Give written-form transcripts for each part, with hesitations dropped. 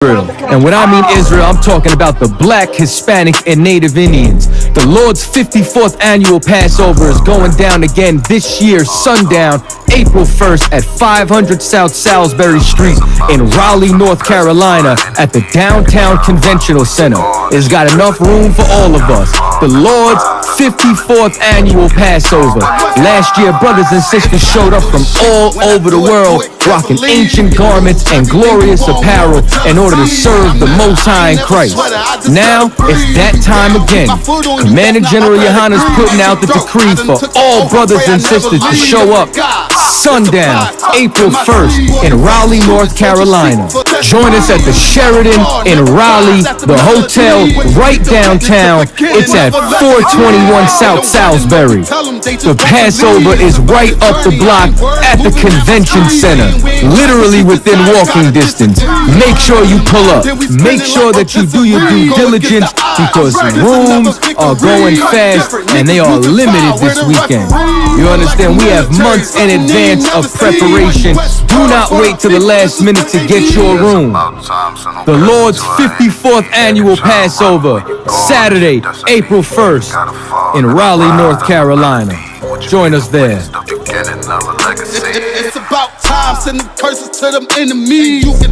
And when I mean Israel, I'm talking about the Black, Hispanic, and Native Indians. The Lord's 54th annual Passover is going down again this year, sundown, April 1st at 500 South Salisbury Street in Raleigh, North Carolina at the Downtown Conventional Center. It's got enough room for all of us. The Lord's 54th annual Passover. Last year, brothers and sisters showed up from all over the world, rocking ancient garments and glorious apparel in order to serve the Most High in Christ. Now, it's that time again. Commander General Yohana's putting out the decree for all brothers and sisters to show up sundown, April 1st in Raleigh, North Carolina. Join us at the Sheraton in Raleigh, the hotel right downtown. It's at 421 South Salisbury. The Passover is right up the block at the Convention Center, literally within walking distance. Make sure you pull up. Make sure that you do your due diligence because rooms are going fast and they are limited this weekend. You understand? We have months in advance of preparation. Do not wait till the last minute to get your room. The Lord's 54th annual Passover, Saturday, April 1st in Raleigh, North Carolina. Join us there. It's about time, sending curses to them enemies.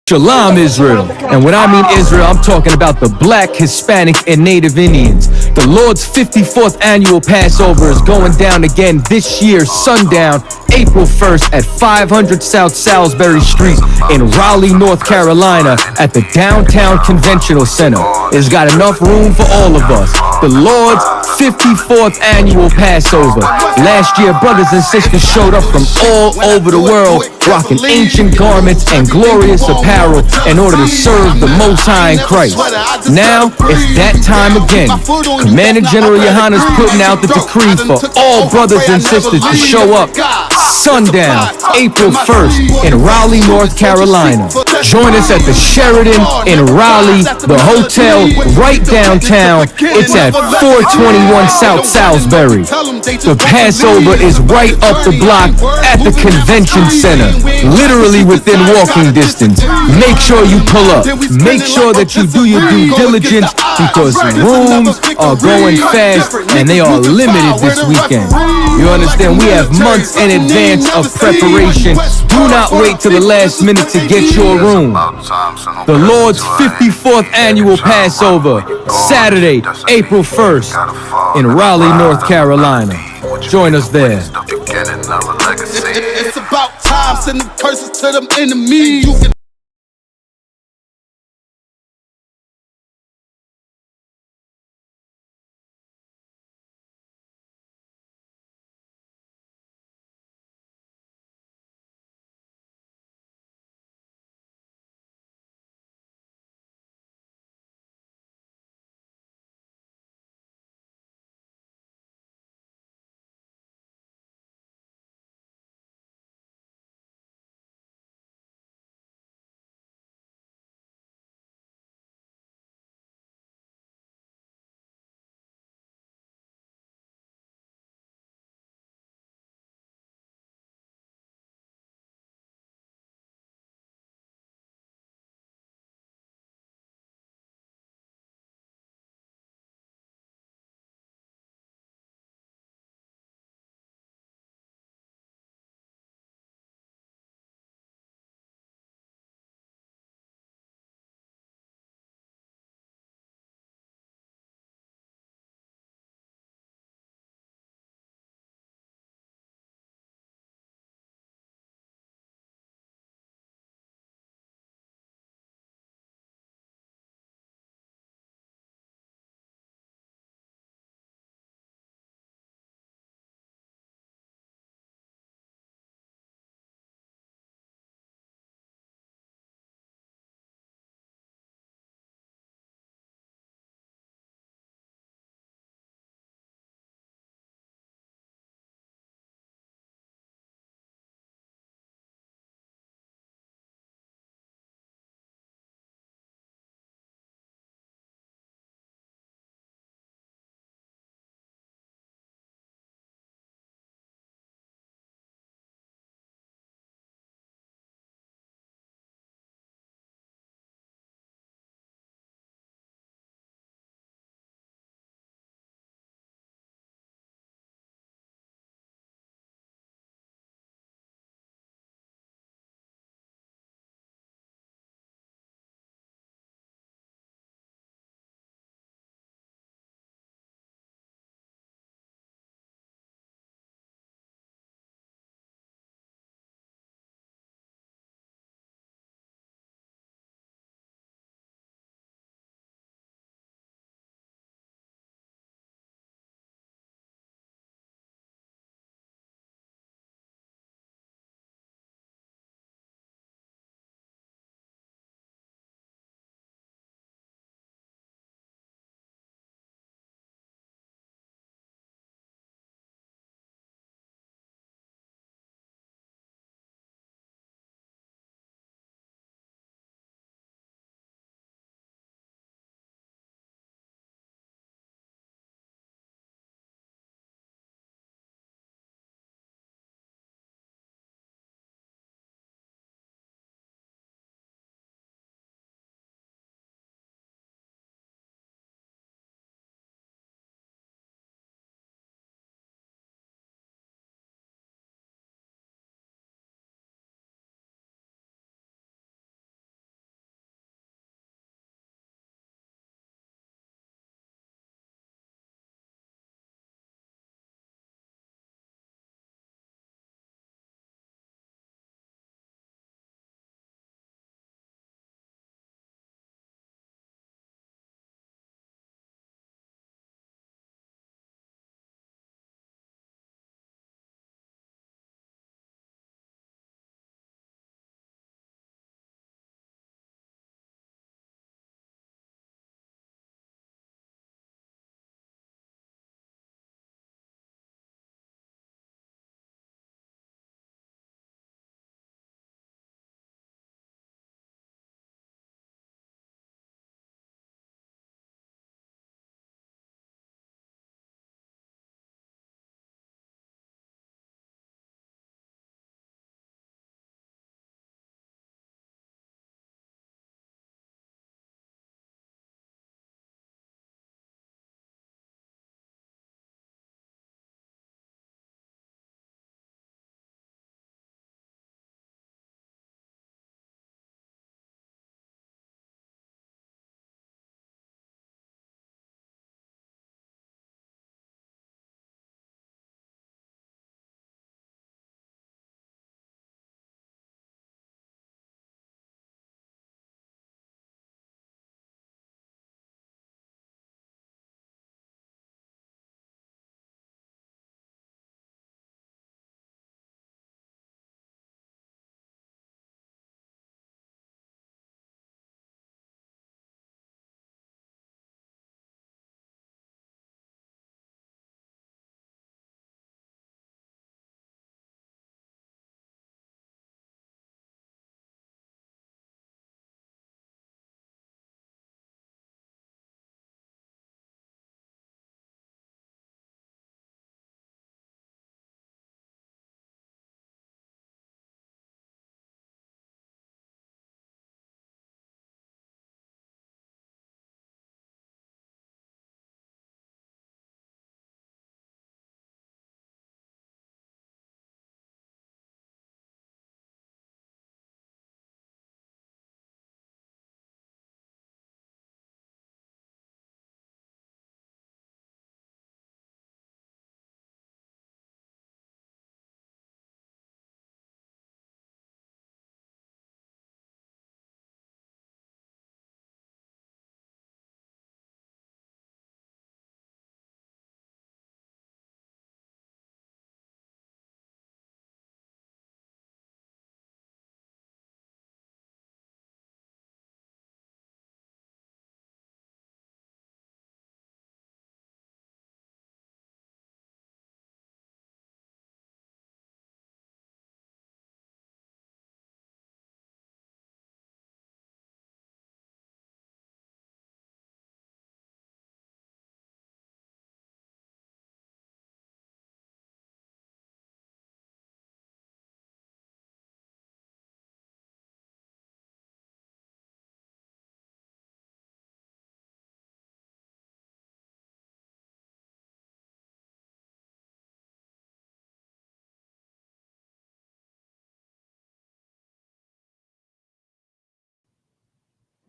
Shalom, Israel. And when I mean Israel, I'm talking about the Black, Hispanic, and Native Indians. The Lord's 54th annual Passover is going down again this year, sundown, April 1st at 500 South Salisbury Street in Raleigh, North Carolina at the Downtown Conventional Center. It's got enough room for all of us. The Lord's 54th annual Passover. Last year, brothers and sisters showed up from all over the world, rocking ancient garments and glorious apparel in order to serve the Most High in Christ. Now, it's that time again. Commander General Yohana's putting out the decree for all brothers and sisters to show up sundown, April 1st in Raleigh, North Carolina. Join us at the Sheraton in Raleigh, the hotel right downtown. It's at 421 South Salisbury. The Passover is right up the block at the Convention Center, literally within walking distance. Make sure you pull up. Make sure that you do your due diligence because rooms are going fast and they are limited this weekend. You understand? We have months in advance of preparation. Do not wait till the last minute to get your room. The Lord's 54th annual Passover, Saturday, April 1st in Raleigh, North Carolina. Join us there. It's about time, sending curses to them enemies.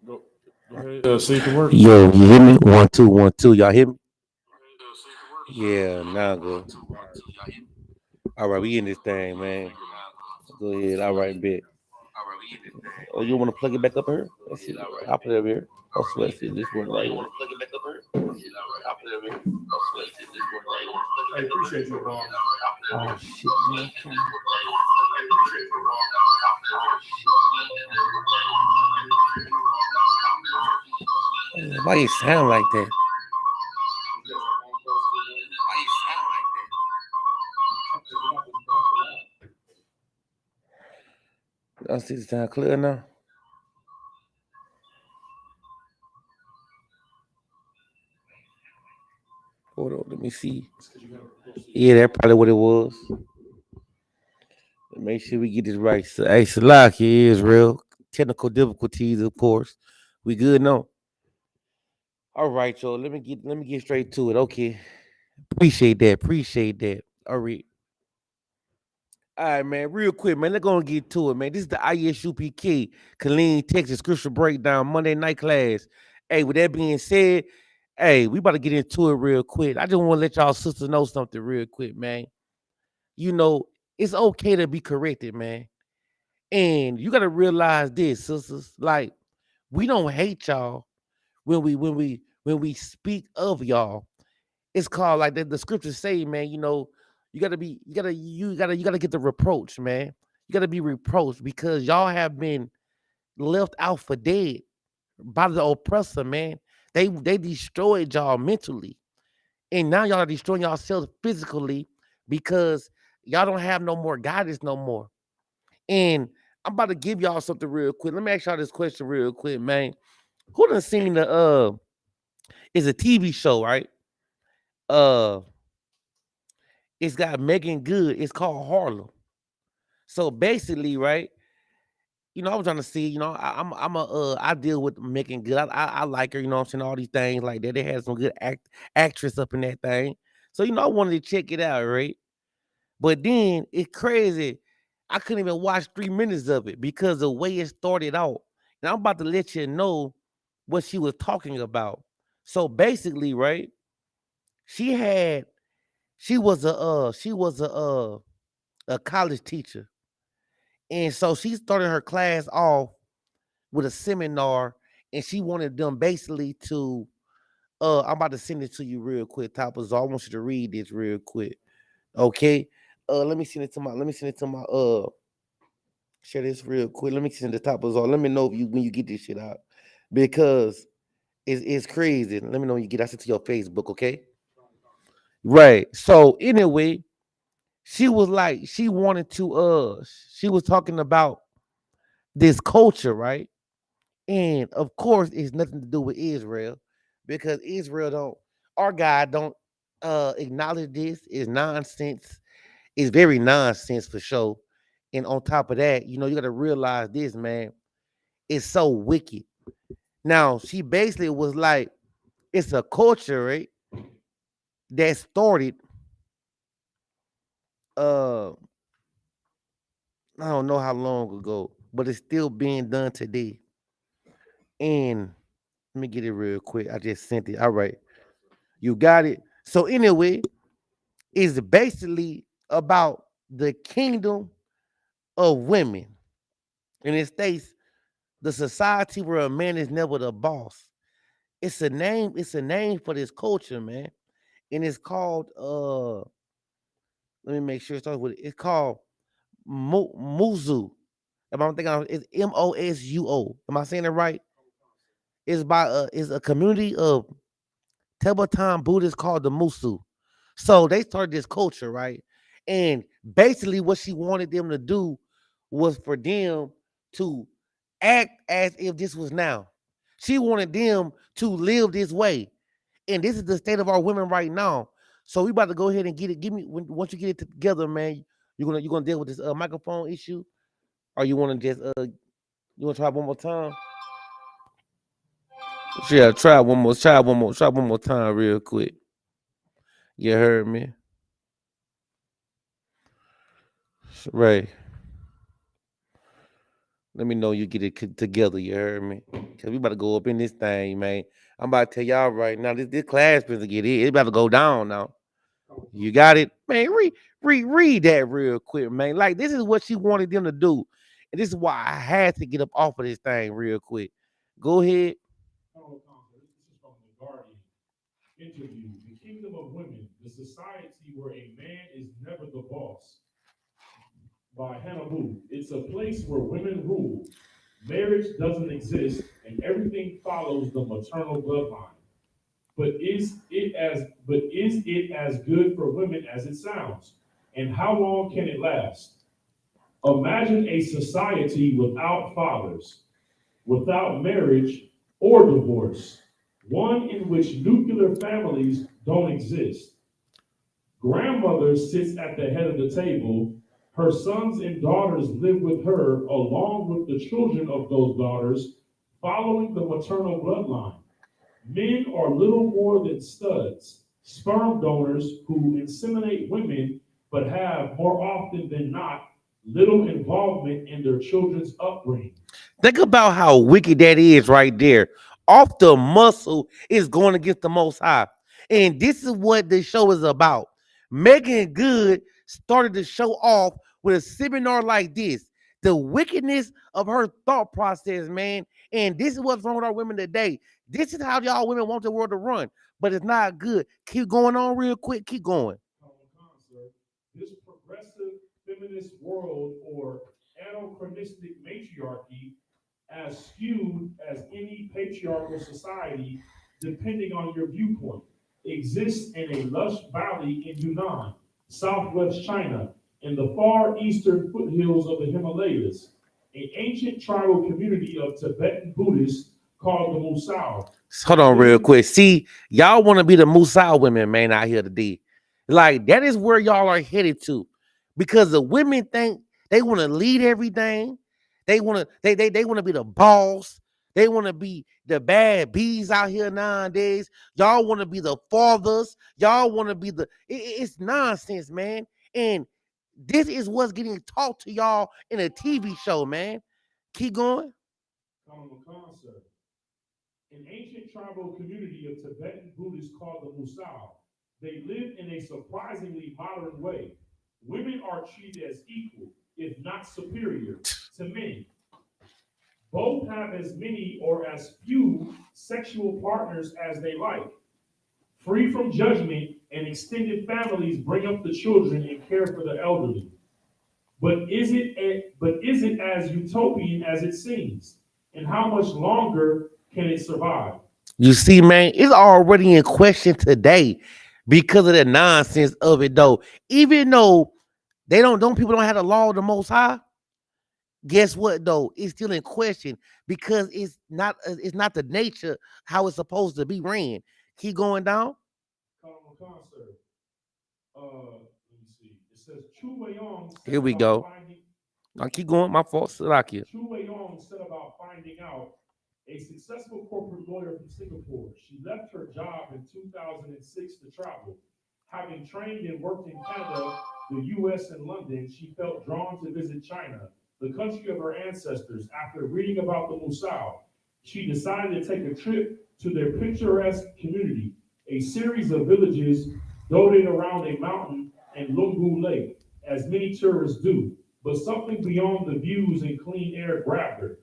Go ahead. See if it work. Yo, you hear me? 1 2 1 2. Y'all hear me? Yeah, now good. All right, we in this thing, man. Go ahead. All right, bet. Oh, you want to plug it back up here? Let's see. I'll put it up here. Oh, so let's see. This one right here. I appreciate you, Bob. Oh shit, man. Why you sound like that? I see the sound clear now. Hold on, let me see. Yeah, that's probably what it was. Make sure we get this right. So, hey, Salaki is real. Technical difficulties, of course. We good now. All right, y'all. Let me get straight to it. Okay. Appreciate that. Appreciate that. All right. All right, man. Real quick, man. Let's go and get to it, man. This is the Isupk Killeen, Texas Scripture Breakdown Monday night class. Hey, with that being said, hey, we about to get into it real quick. I just want to let y'all sisters know something real quick, man. You know, it's okay to be corrected, man. And you gotta realize this, sisters. Like, we don't hate y'all when we speak of y'all. It's called like the scriptures say, man. You know, you gotta get the reproach, man. You gotta be reproached because y'all have been left out for dead by the oppressor, man. They destroyed y'all mentally, and now y'all are destroying yourselves physically because y'all don't have no more guidance no more. And I'm about to give y'all something real quick. Let me ask y'all this question real quick, man. Who done seen the it's a TV show, right? Uh it's got Megan Good. It's called Harlem. So basically, right? You know, I was trying to see, you know, I deal with Megan Good. I like her, you know what I'm saying, all these things like that. They had some good actress up in that thing. So, you know, I wanted to check it out, right? But then it's crazy. I couldn't even watch 3 minutes of it because the way it started out. And I'm about to let you know what she was talking about. So basically, right? She had she was a college teacher. And so she started her class off with a seminar and she wanted them basically to I'm about to send it to you real quick, Topper. So I want you to read this real quick. Okay. Let me send it to my share this real quick. Let me send the top of all. Let me know if you when you get this shit out. Because it's crazy. Let me know when you get that to your Facebook, okay? Right. So anyway, she was like, she wanted to she was talking about this culture, right? And of course, it's nothing to do with Israel because Israel don't, our God don't acknowledge this. Is nonsense. It's very nonsense for sure. And on top of that, you know, you got to realize this, man. It's so wicked. Now, she basically was like, it's a culture, right? That started uh I don't know how long ago, but it's still being done today. And let me get it real quick. I just sent it. All right. You got it. So anyway, it's basically about the kingdom of women. And it states the society where a man is never the boss. It's a name for this culture, man. And it's called let me make sure it starts with it. It's called Muzu. Am I thinking it's Mosuo? Am I saying it right? It's a community of Tibetan Buddhists called the Musu. So they started this culture, right? And basically what she wanted them to do was for them to act as if this was now. She wanted them to live this way. And this is the state of our women right now. So we about to go ahead and get it. Give me once you get it together, man. You're gonna deal with this microphone issue, or you want to just you want to try one more time? Yeah, try one more time, real quick. You heard me, right? Let me know you get it together. You heard me? Cause we about to go up in this thing, man. I'm about to tell y'all right now. This class supposed to get it. It's about to go down now. You got it, man. Read that real quick, man. Like this is what she wanted them to do, and this is why I had to get up off of this thing real quick. Go ahead. Oh, this is from the Guardian interview. The Kingdom of Women, the society where a man is never the boss. By Hannah Boo. It's a place where women rule. Marriage doesn't exist, and everything follows the maternal bloodline. But is it as good for women as it sounds? And how long can it last? Imagine a society without fathers, without marriage or divorce, one in which nuclear families don't exist. Grandmother sits at the head of the table. Her sons and daughters live with her, along with the children of those daughters, following the maternal bloodline. Men are little more than studs, sperm donors who inseminate women, but have, more often than not, little involvement in their children's upbringing. Think about how wicked that is right there. Off the muscle is going against the Most High. And this is what the show is about. Megan Good started the show off with a seminar like this. The wickedness of her thought process, man. And this is what's wrong with our women today. This is how y'all women want the world to run, but it's not good. Keep going on real quick. Keep going. This progressive feminist world, or anachronistic matriarchy, as skewed as any patriarchal society, depending on your viewpoint, exists in a lush valley in Yunnan, southwest China, in the far eastern foothills of the Himalayas, an ancient tribal community of Tibetan Buddhists called the Musao. Hold on real quick. See, y'all want to be the Musao women, man, out here today. Like, that is where y'all are headed to. Because the women think they want to lead everything. They want to they want to be the boss. They want to be the bad bees out here nowadays. Y'all want to be the fathers. Y'all want to be it's nonsense, man. And this is what's getting taught to y'all in a TV show, man. Keep going. An ancient tribal community of Tibetan Buddhists called the Musao. They live in a surprisingly modern way. Women are treated as equal, if not superior, to men. Both have as many or as few sexual partners as they like. Free from judgment, and extended families bring up the children and care for the elderly. But is it as utopian as it seems? And how much longer can it survive? You see, man, it's already in question today because of the nonsense of it, though. Even though people don't have the law of the Most High. Guess what, though? It's still in question because it's not the nature how it's supposed to be ran. Keep going down. Let me see. It says Chu Weiyong. Here we go. I'll keep going. My fault. Salakia. Chu Weiyong said about finding out. A successful corporate lawyer from Singapore. She left her job in 2006 to travel. Having trained and worked in Canada, the US, and London, she felt drawn to visit China, the country of her ancestors. After reading about the Musao, she decided to take a trip to their picturesque community, a series of villages dotted around a mountain and Lungu Lake, as many tourists do. But something beyond the views and clean air grabbed her.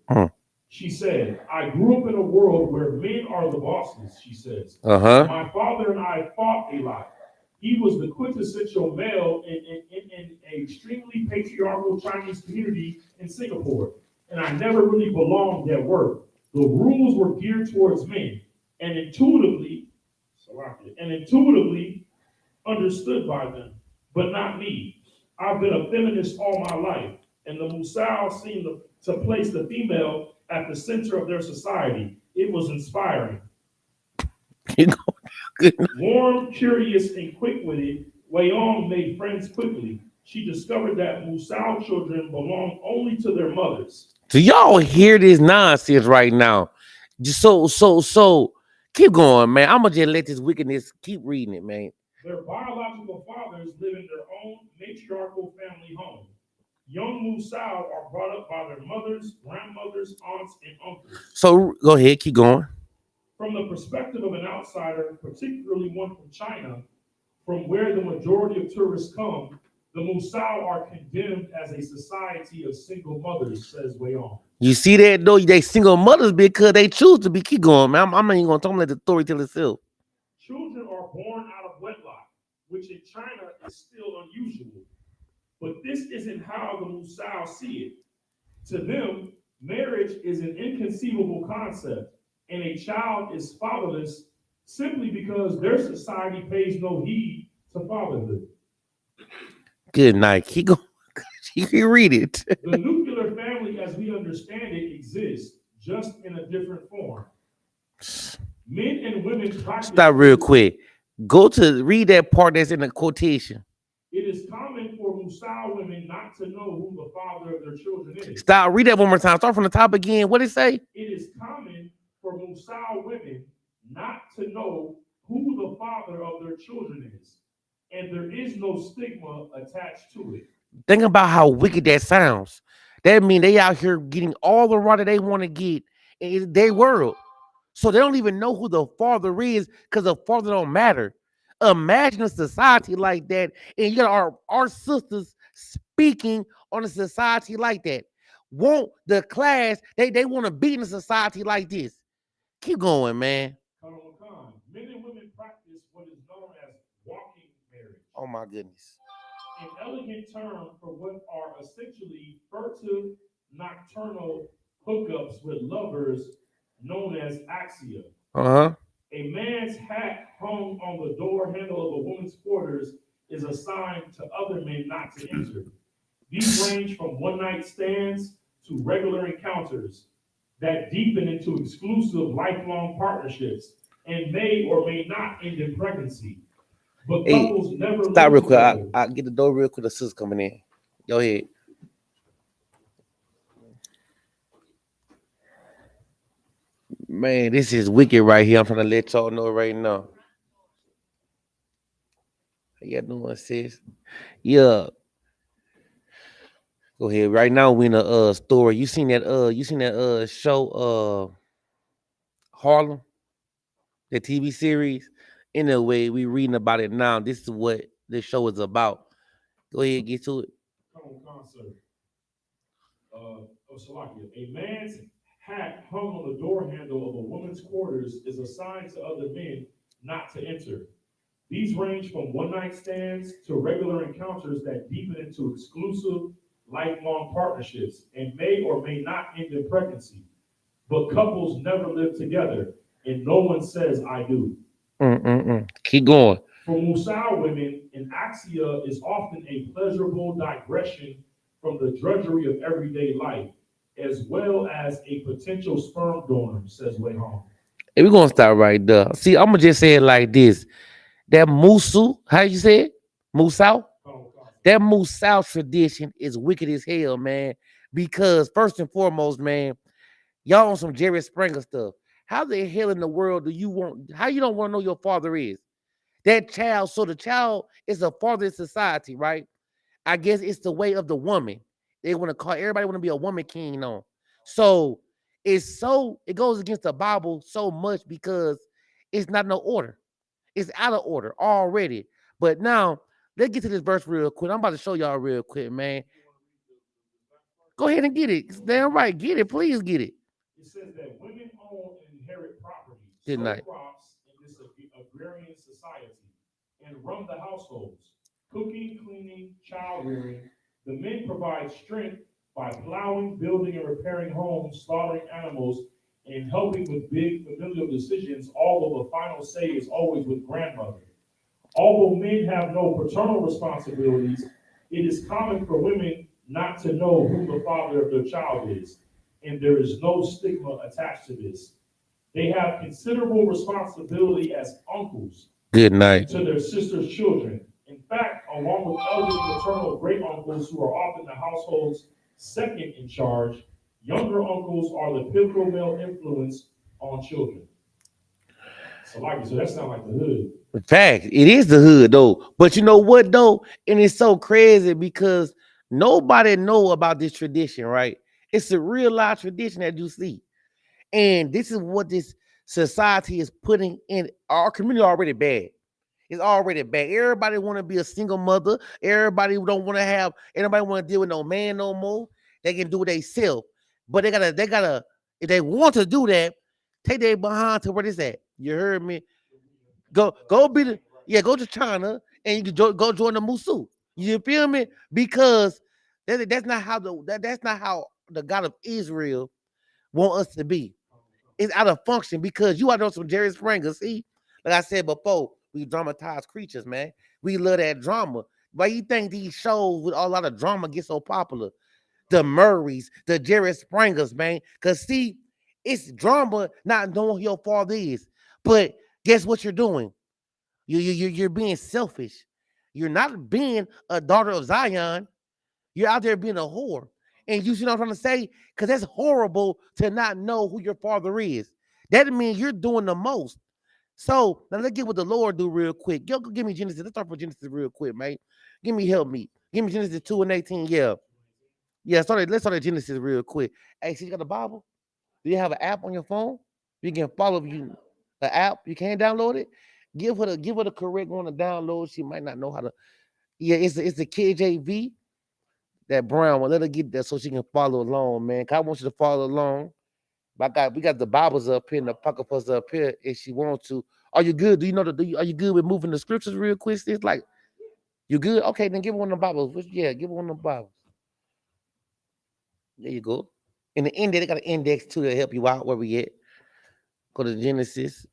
She said, I grew up in a world where men are the bosses, she says. My father and I fought a lot. He was the quintessential male in an extremely patriarchal Chinese community in Singapore. And I never really belonged at work. The rules were geared towards men and intuitively understood by them, but not me. I've been a feminist all my life, and the Musao seemed to place the female at the center of their society. It was inspiring. Warm, curious, and quick-witted, Weiyong made friends quickly. She discovered that Musao children belong only to their mothers. Do y'all hear this nonsense right now? Just so keep going, man. I'm gonna just let this wickedness keep reading it, man. Their biological fathers live in their own matriarchal family home. Young Musal are brought up by their mothers, grandmothers, aunts, and uncles. So go ahead, keep going. From the perspective of an outsider, particularly one from China, from where the majority of tourists come, the Musal are condemned as a society of single mothers, says Weon. You see that though? They single mothers because they choose to be. Keep going, man. I'm not even gonna talk about the story till itself. Children are born out of wedlock, which in China is still unusual. But this isn't how the Musal see it. To them, marriage is an inconceivable concept, and a child is fatherless simply because their society pays no heed to fatherhood. Good night. Keep going. You can read it. The nuclear family, as we understand it, exists, just in a different form. Men and women practice. Stop real quick. Go to read that part that's in the quotation. It is common for Musal women not to know who the father of their children is. Stop. Read that one more time. Start from the top again. What did it say? It is common for Musal women not to know who the father of their children is, and there is no stigma attached to it. Think about how wicked that sounds. That means they out here getting all the right that they want to get in their world. So they don't even know who the father is because the father don't matter. Imagine a society like that, and you got our sisters speaking on a society like that. Want the class, they want to be in a society like this. Keep going, man. Men and women practice what is known as walking marriage. Oh my goodness. An elegant term for what are essentially furtive nocturnal hookups with lovers known as axia. Uh-huh. A man's hat hung on the door handle of a woman's quarters is a sign to other men not to enter. These range from one-night stands to regular encounters that deepen into exclusive lifelong partnerships and may or may not end in pregnancy. But couples never stop real quick. I get the door real quick. The sister's coming in. Go ahead. Man, this is wicked right here. I'm trying to let y'all know right now. How y'all doing, sis? Yeah. Go ahead. Right now we in a story. You seen that show Harlem? The TV series? Anyway, we reading about it now. This is what this show is about. Go ahead, get to it. Concert. Salakia. A man's hat hung on the door handle of a woman's quarters is a sign to other men not to enter. These range from one-night stands to regular encounters that deepen into exclusive, lifelong partnerships and may or may not end in pregnancy. But couples never live together, and no one says, I do. Keep going. For Musal women, an axia is often a pleasurable digression from the drudgery of everyday life, as well as a potential sperm donor, says Weihong. Hey, we're going to start right there. See, I'm going to just say it like this. That Musu, how you say it? Musal? That Musal tradition is wicked as hell, man. Because first and foremost, man, y'all on some Jerry Springer stuff. How the hell in the world how you don't want to know your father is? That child, so the child is a father in society, right? I guess it's the way of the woman. They want to call everybody want to be a woman king on. So it goes against the Bible so much because it's not no order. It's out of order already. But now let's get to this verse real quick. I'm about to show y'all real quick, man. Go ahead and get it. It's damn right. Get it. Please get it. It says that women own and inherit property, Good night. crops in this agrarian society, and run the households, cooking, cleaning, child rearing. The men provide strength by plowing, building, and repairing homes, slaughtering animals, and helping with big familial decisions, although the final say is always with grandmother. Although men have no paternal responsibilities, it is common for women not to know who the father of their child is, and there is no stigma attached to this. They have considerable responsibility as uncles. Good night. To their sister's children. In fact, along with elderly maternal great uncles who are often the household's second in charge, younger uncles are the pivotal male influence on children. So that sounds like the hood. In fact, it is the hood though. But you know what though? And it's so crazy because Nobody know about this tradition, right? It's a real life tradition that you see. And this is what this society is putting in our community already bad. It's already bad. Everybody want to be a single mother. Everybody don't want to have, everybody want to deal with no man no more. They can do it themselves. But they gotta, if they want to do that, take their behind to where it's at. You heard me? Go be the, yeah, go to China and you can go join the Musu. You feel me? Because that's not how that's not how the God of Israel want us to be. It's out of function because you are doing some Jerry Springer. See, like I said before, we dramatize creatures, man. We love that drama. Why you think these shows with a lot of drama get so popular? The Murrays, the Jerry Springers, man. Cause see, it's drama not knowing who your father is. But guess what you're doing? You're being selfish. You're not being a daughter of Zion. You're out there being a whore. And you see what I'm trying to say? Because that's horrible to not know who your father is. That means you're doing the most. So now let's get what the Lord do real quick. Yo, go give me Genesis. Let's start with Genesis real quick, man. Give me help me. Give me Genesis 2 and 18. Yeah. Yeah, let's start at Genesis real quick. Hey, see, you got the Bible? Do you have an app on your phone? You can follow you the app. You can't download it. Give her the correct one to download. She might not know how to. Yeah, it's the KJV. That brown one. Let her get that so she can follow along, man. 'Cause I want you to follow along. We got the Bibles up here and the pocket puzzles up here if she wants to. Are you good? Do you know are you good with moving the scriptures real quick? It's like you good? Okay, then give her one of the Bibles. Yeah, give her one of the Bibles. There you go. In the index, they got an index too to help you out where we at. Go to Genesis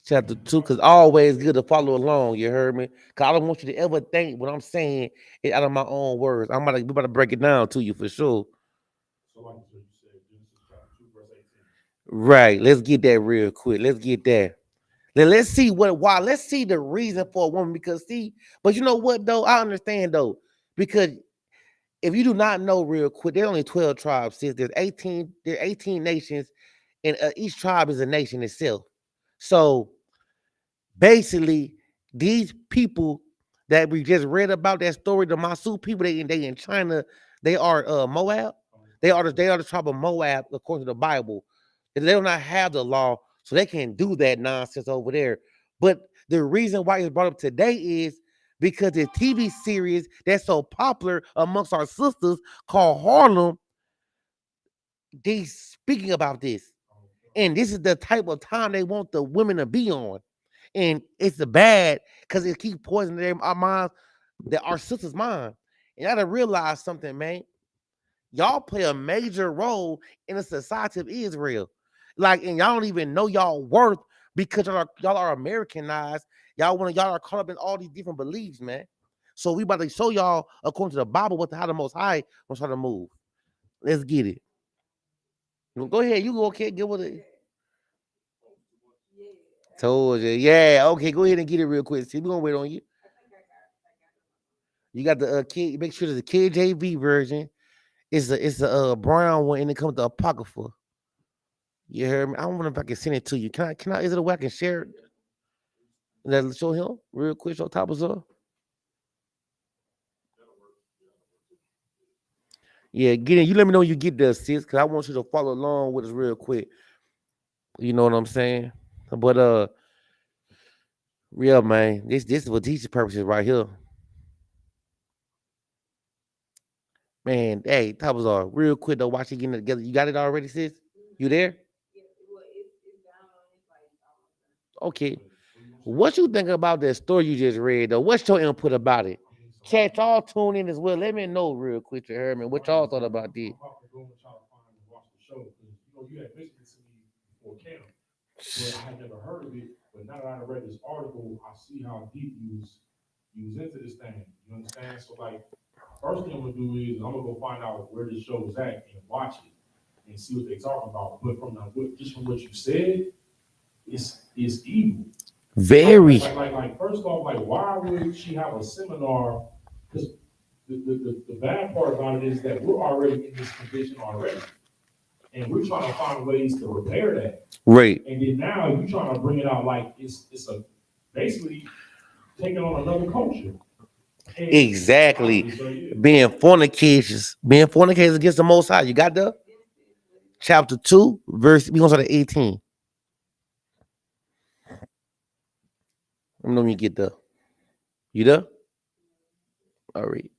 chapter 2, because always good to follow along. You heard me? Because I don't want you to ever think what I'm saying is out of my own words. We about to break it down to you for sure. So like you said, Genesis chapter 2, verse 18. Right. Let's get that real quick. Let's get that. Then let's see let's see the reason for a woman. Because see, but you know what though? I understand though. Because if you do not know real quick, there's only 12 tribes. Sis. There are 18 nations, and each tribe is a nation itself. So basically, these people that we just read about that story, the Masu people, they in China, they are Moab. They are the tribe of Moab according to the Bible. And they do not have the law, so they can't do that nonsense over there. But the reason why it's brought up today is because the TV series that's so popular amongst our sisters called Harlem, they speaking about this. And this is the type of time they want the women to be on. And it's the bad because it keeps poisoning our minds, our sisters' mind. And you gotta realize something, man. Y'all play a major role in the society of Israel. Like, and y'all don't even know y'all worth because y'all are Americanized. Y'all are caught up in all these different beliefs, man. So we about to show y'all, according to the Bible, how the Most High wants try to move. Let's get it. Go ahead, you go, okay, get with it. Told you, yeah. Okay, go ahead and get it real quick. See, we're gonna wait on you. You got the kid. Make sure there's the KJV version. It's a brown one, and it comes with the apocrypha. You heard me? I don't know if I can send it to you. Can I? Is it a way I can share it? Let's show him real quick. Show top us up. Yeah, get in. You let me know when you get there, sis, because I want you to follow along with us real quick. You know what I'm saying? But real man, this is for teaching purposes right here. Man, hey, top us all real quick though. Watch it getting together. You got it already, sis? You there? Okay. What you think about that story you just read though? What's your input about it? Chat, y'all tune in as well. Let me know real quick, you heard me. What y'all thought about this? I'm about to go and try to find and watch the show because you had mentioned it to me before camp, but I had never heard of it. But now that I read this article, I see how deep you was into this thing. You understand? So like, first thing I'm gonna do is I'm gonna go find out where this show is at and watch it and see what they talking about. But from what you said, it's evil. Very. Like first off, like why would she have a seminar? Because the bad part about it is that we're already in this condition already. And we're trying to find ways to repair that. Right. And then now you're trying to bring it out like it's a basically taking on another culture. Exactly. So yeah. Being fornicators against the Most High. You got the chapter 2, verse, we gonna start at 18. Let me know when you get there. You there? All right.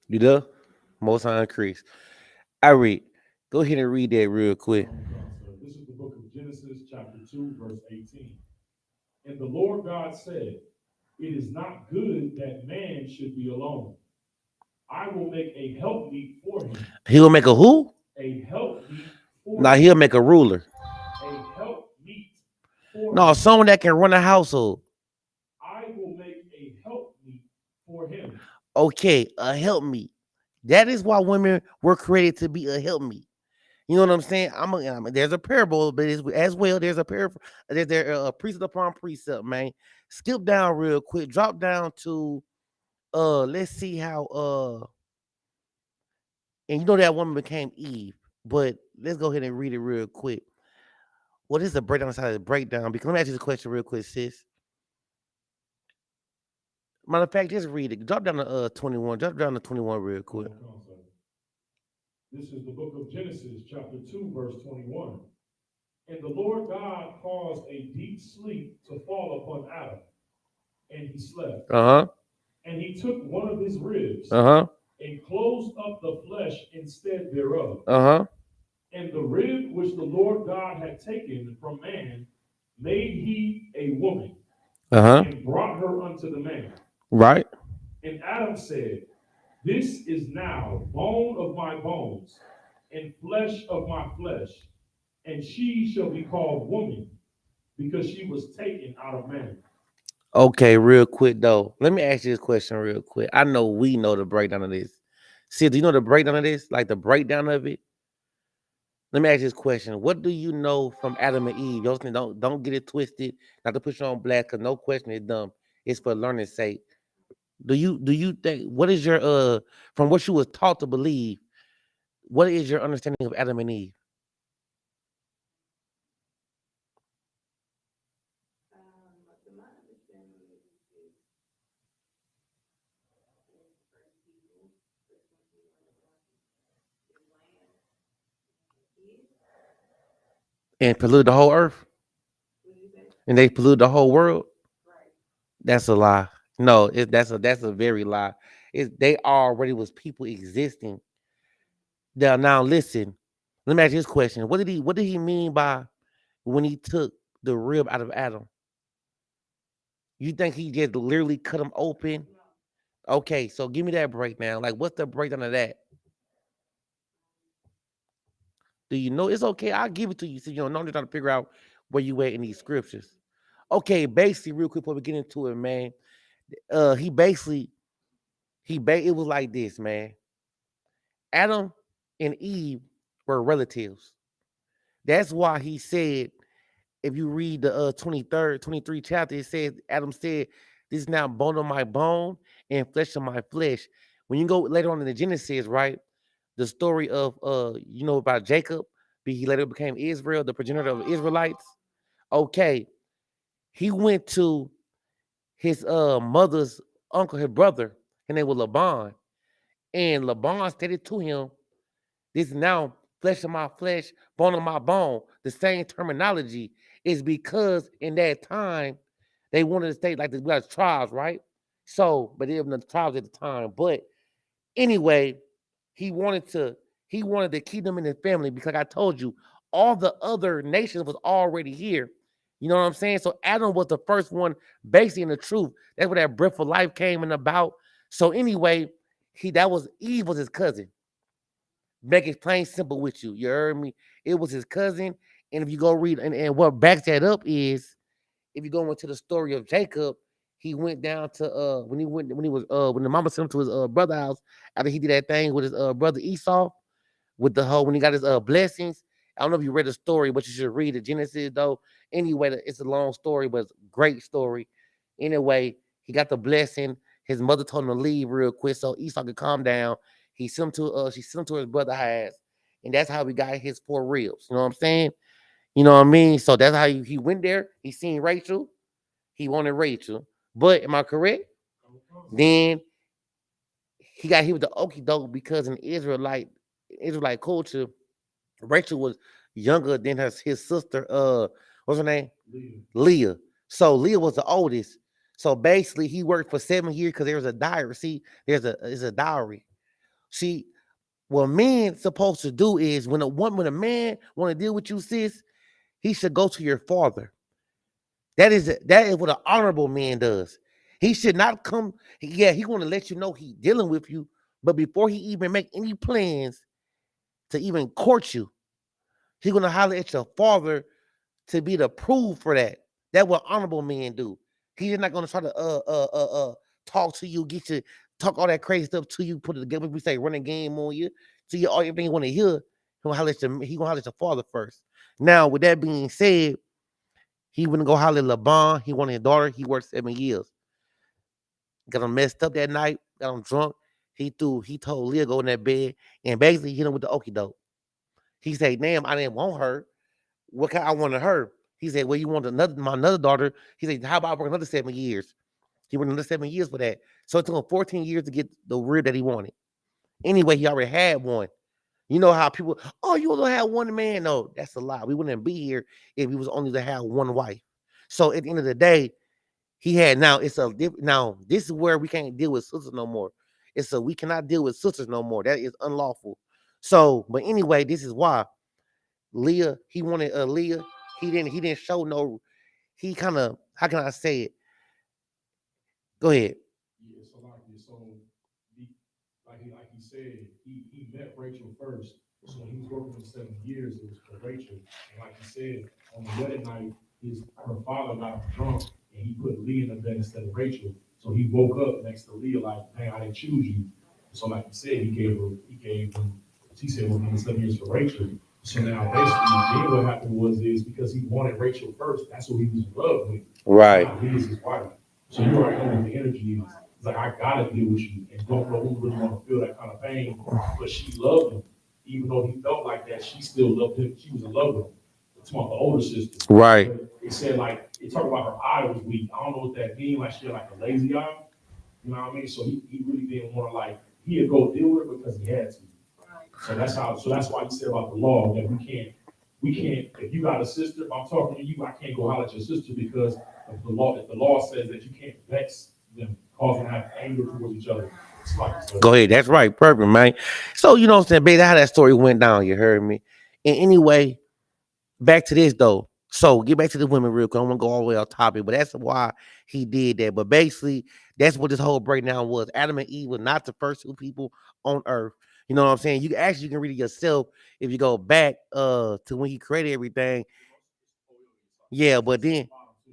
You there? Most High increase. All right. Go ahead and read that real quick. So this is the book of Genesis, chapter 2, verse 18. And the Lord God said, it is not good that man should be alone. I will make a helpmeet for him. He'll make a who? A helpmeet for Now him. he'll make a ruler. A helpmeet for No, him. someone that can run a household. I will make a helpmeet for him. Okay, a helpmeet. That is why women were created to be a helpmeet. You know what I'm saying? There's a parable, but as well there's a parable. There's a precept upon precept, man. Skip down real quick. Drop down to let's see how and you know that woman became Eve, but let's go ahead and read it real quick. What is the breakdown side of the breakdown? Because let me ask you the question real quick, sis. Matter of fact, just read it. Drop down to 21. Drop down to 21 real quick. This is the book of Genesis, chapter 2, verse 21. And the Lord God caused a deep sleep to fall upon Adam, and he slept. Uh-huh. And he took one of his ribs Uh-huh. and closed up the flesh instead thereof. Uh-huh. And the rib which the Lord God had taken from man made he a woman, Uh-huh. and brought her unto the man. Right. And Adam said, this is now bone of my bones, and flesh of my flesh, and she shall be called woman, because she was taken out of man. Okay, real quick though. Let me ask you this question real quick. I know we know the breakdown of this. See, do you know the breakdown of this? Like the breakdown of it? Let me ask you this question. What do you know from Adam and Eve? Don't get it twisted. Not to push you on black, because no question is dumb. It's for learning's sake. Do you think what is your from what you was taught to believe? What is your understanding of Adam and Eve? And pollute the whole earth, and they pollute the whole world. That's a lie. No, that's a very lie. They already was people existing. Now listen. Let me ask you this question. What did he mean by when he took the rib out of Adam? You think he just literally cut him open? Okay, so give me that breakdown. Like, what's the breakdown of that? Do you know? It's okay. I'll give it to you. So you know, I'm just trying to figure out where you at in these scriptures. Okay, basically, real quick before we get into it, man. He basically it was like this, man. Adam and Eve were relatives. That's why he said, if you read the 23rd, 23 chapter, it says, Adam said, this is now bone of my bone and flesh of my flesh. When you go later on in the Genesis, right? The story of about Jacob, he later became Israel, the progenitor of Israelites. Okay. He went to his mother's uncle, his brother, and they were Laban. And Laban stated to him, this is now flesh of my flesh, bone of my bone. The same terminology is because in that time they wanted to stay like the tribes, right? So, but they were the tribes at the time. But anyway, he wanted to keep them in his family because, like I told you, all the other nations was already here. You know what I'm saying? So Adam was the first one, basically in the truth. That's where that breath of life came in about. So anyway, Eve was his cousin. Make it plain simple with you. You heard me? It was his cousin. And if you go read, and what backs that up is, if you go into the story of Jacob, he went down to when the mama sent him to his brother house after he did that thing with his brother Esau with the whole when he got his blessings. I don't know if you read the story, but you should read the Genesis though. Anyway, it's a long story, but it's a great story. Anyway, he got the blessing. His mother told him to leave real quick so Esau could calm down. She sent him to his brother house, and that's how we got his 4 ribs. You know what I'm saying? You know what I mean? So that's how he went there. He seen Rachel. He wanted Rachel. But am I correct? Then he got hit with the okie doke because in Israelite culture, Rachel was younger than his sister. What's her name? Leah. So Leah was the oldest. So basically, he worked for 7 years because there was a diary. See, there's a dowry. See, what men supposed to do is when a man want to deal with you, sis, he should go to your father. That is what an honorable man does. He should not come. Yeah, he want to let you know he dealing with you, but before he even make any plans to even court you, he gonna holler at your father to be the proof for that. That's what honorable men do. He's not gonna try to talk to you, get you talk all that crazy stuff to you, put it together. We say run a game on you, so you all everything you want to hear. He gonna holler at your father first. Now, with that being said, he wouldn't go holler at LeBron. He wanted his daughter. He worked 7 years. Got him messed up that night. Got him drunk. He told Leah go in that bed and basically hit him with the okie doke. He said, "Damn, I didn't want her. What kind I wanted her?" He said, "Well, you want my another daughter?" He said, "How about I work another 7 years?" He worked another 7 years for that. So it took him 14 years to get the rib that he wanted. Anyway, he already had one. You know how people, oh, you only have one man? No, that's a lie. We wouldn't be here if we was only to have one wife. So at the end of the day, he had now this is where we can't deal with sisters no more. We cannot deal with sisters no more. That is unlawful. So, but anyway, this is why Leah, he wanted Leah. He didn't show no, he kind of, how can I say it? Go ahead. Yeah, like he said, he met Rachel first. So when he was working for 7 years, it was for Rachel. And like he said, on the wedding night, her father got drunk and he put Leah in the bed instead of Rachel. So he woke up next to Leah like, "Man, I didn't choose you." So like he said, he said, "Well, man, 7 years for Rachel." So now basically, then what happened is because he wanted Rachel first, that's who he was in love with. Right. Now Leah's his wife. So you already know what the energy is. It's like, I gotta deal with you, and don't know who really want to feel that kind of pain. But she loved him, even though he felt like that. She still loved him. She was in love with him. It's about the older sister. Right. But it said like it talked about her eye was weak. I don't know what that means. Like she had like a lazy eye. You know what I mean? So he really didn't want to like he'd go deal with it because he had to. So that's why he said about the law that we can't if you got a sister, if I'm talking to you, I can't go holler at your sister because of the law says that you can't vex them, cause them to have anger towards each other. It's like, Go ahead. That's right. Perfect, man. So you know what I'm saying, baby, how that story went down, you heard me. And anyway, back to this though. So get back to the women real quick. I don't want to go all the way off topic, but that's why he did that. But basically, that's what this whole breakdown was. Adam and Eve were not the first two people on earth. You know what I'm saying? You can read it yourself if you go back to when he created everything. Yeah, but then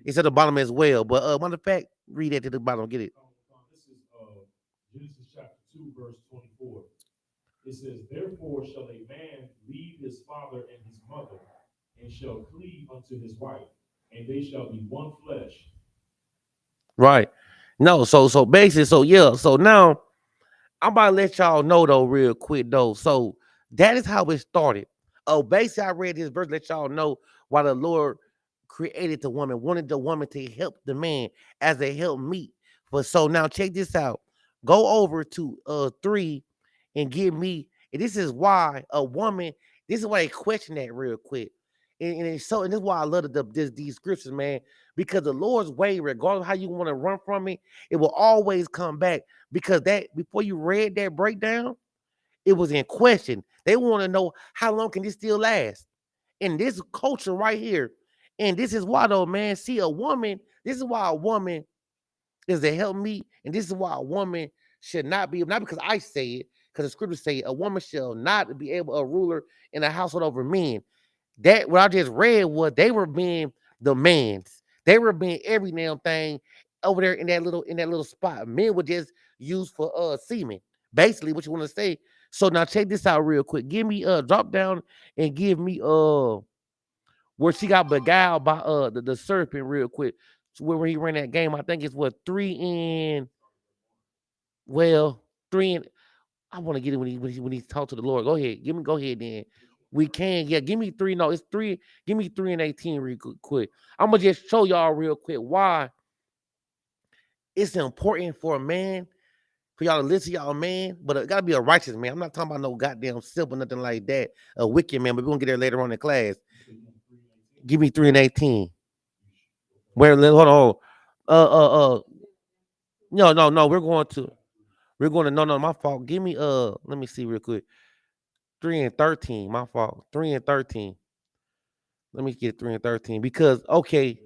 it's at the bottom as well. But matter of fact, read that to the bottom, get it. this is Genesis chapter 2, verse 24. It says, "Therefore shall a man leave his father and his mother, and shall cleave unto his wife, and they shall be one flesh." Right. No, so basically, so yeah, so now I'm about to let y'all know though, real quick though. So that is how it started. Oh, basically, I read this verse, let y'all know why the Lord created the woman, wanted the woman to help the man as a help meet. But so now check this out. Go over to 3 and give me, and this is why a woman, this is why they question that real quick. And this is why I love these scriptures, man, because the Lord's way, regardless of how you want to run from it, it will always come back. Because that before you read that breakdown, it was in question. They want to know how long can this still last in this culture right here. And this is why though, man. See, a woman, this is why a woman is a help me, and this is why a woman should not be, not because I say it, because the scriptures say a woman shall not be able a ruler in a household over men. That what I just read was they were being the mans. They were being every damn thing over there in that little spot. Men were just used for semen. Basically, what you want to say. So now check this out real quick. Give me drop down and give me where she got beguiled by the serpent real quick. So where he ran that game. I think it's what 3 in well 3 in. I want to get it when he talked to the Lord. Go ahead, go ahead then. We can. Yeah, give me 3. No, it's 3. Give me 3 and 18 real quick. I'm gonna just show y'all real quick why it's important for a man, for y'all to listen to y'all man, but it gotta be a righteous man. I'm not talking about no goddamn simp or nothing like that. A wicked man, but we're gonna get there later on in class. Give me 3 and 18. Where hold on. Uh no, we're going to no, my fault. Give me let me see real quick. 3 and 13, my fault. 3 and 13. Let me get 3 and 13 because okay.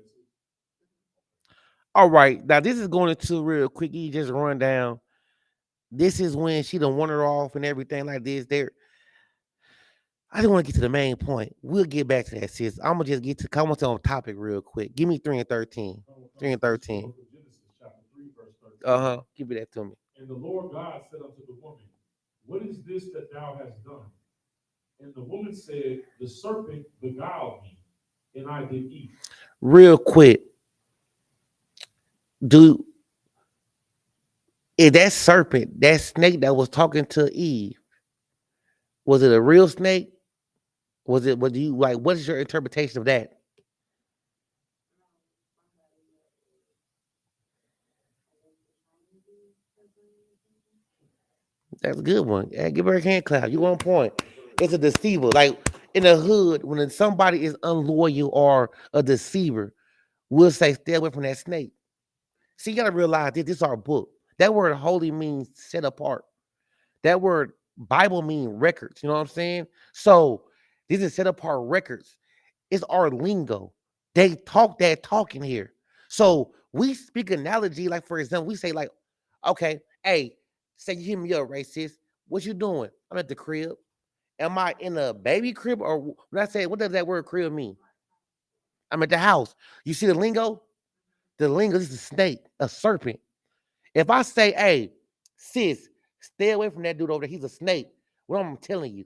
All right. Now this is going into real quick. You just run down. This is when she done wandered off and everything like this. There, I just want to get to the main point. We'll get back to that, sis. I'm gonna just get to come on topic real quick. Give me 3 and 13. 3 and 13. Give me that to me. And the Lord God said unto the woman, what is this that thou hast done? And the woman said, the serpent beguiled me, and I did eat. Real quick, is that serpent, that snake that was talking to Eve, was it a real snake? Was you like, what is your interpretation of that? That's a good one. Yeah, give her a hand clap. You on point. It's a deceiver. Like in the hood, when somebody is unloyal or a deceiver, we'll say stay away from that snake. See, you gotta realize this is our book. That word holy means set apart. That word Bible means records. You know what I'm saying? So this is set apart records. It's our lingo. They talk that talk in here. So we speak analogy, like for example, we say, like, okay, hey, say you hit me up, racist. What you doing? I'm at the crib. Am I in a baby crib? Or when I say, what does that word crib mean? I'm at the house. You see the lingo? The lingo is a snake, a serpent. If I say, hey, sis, stay away from that dude over there. He's a snake. What I'm telling you.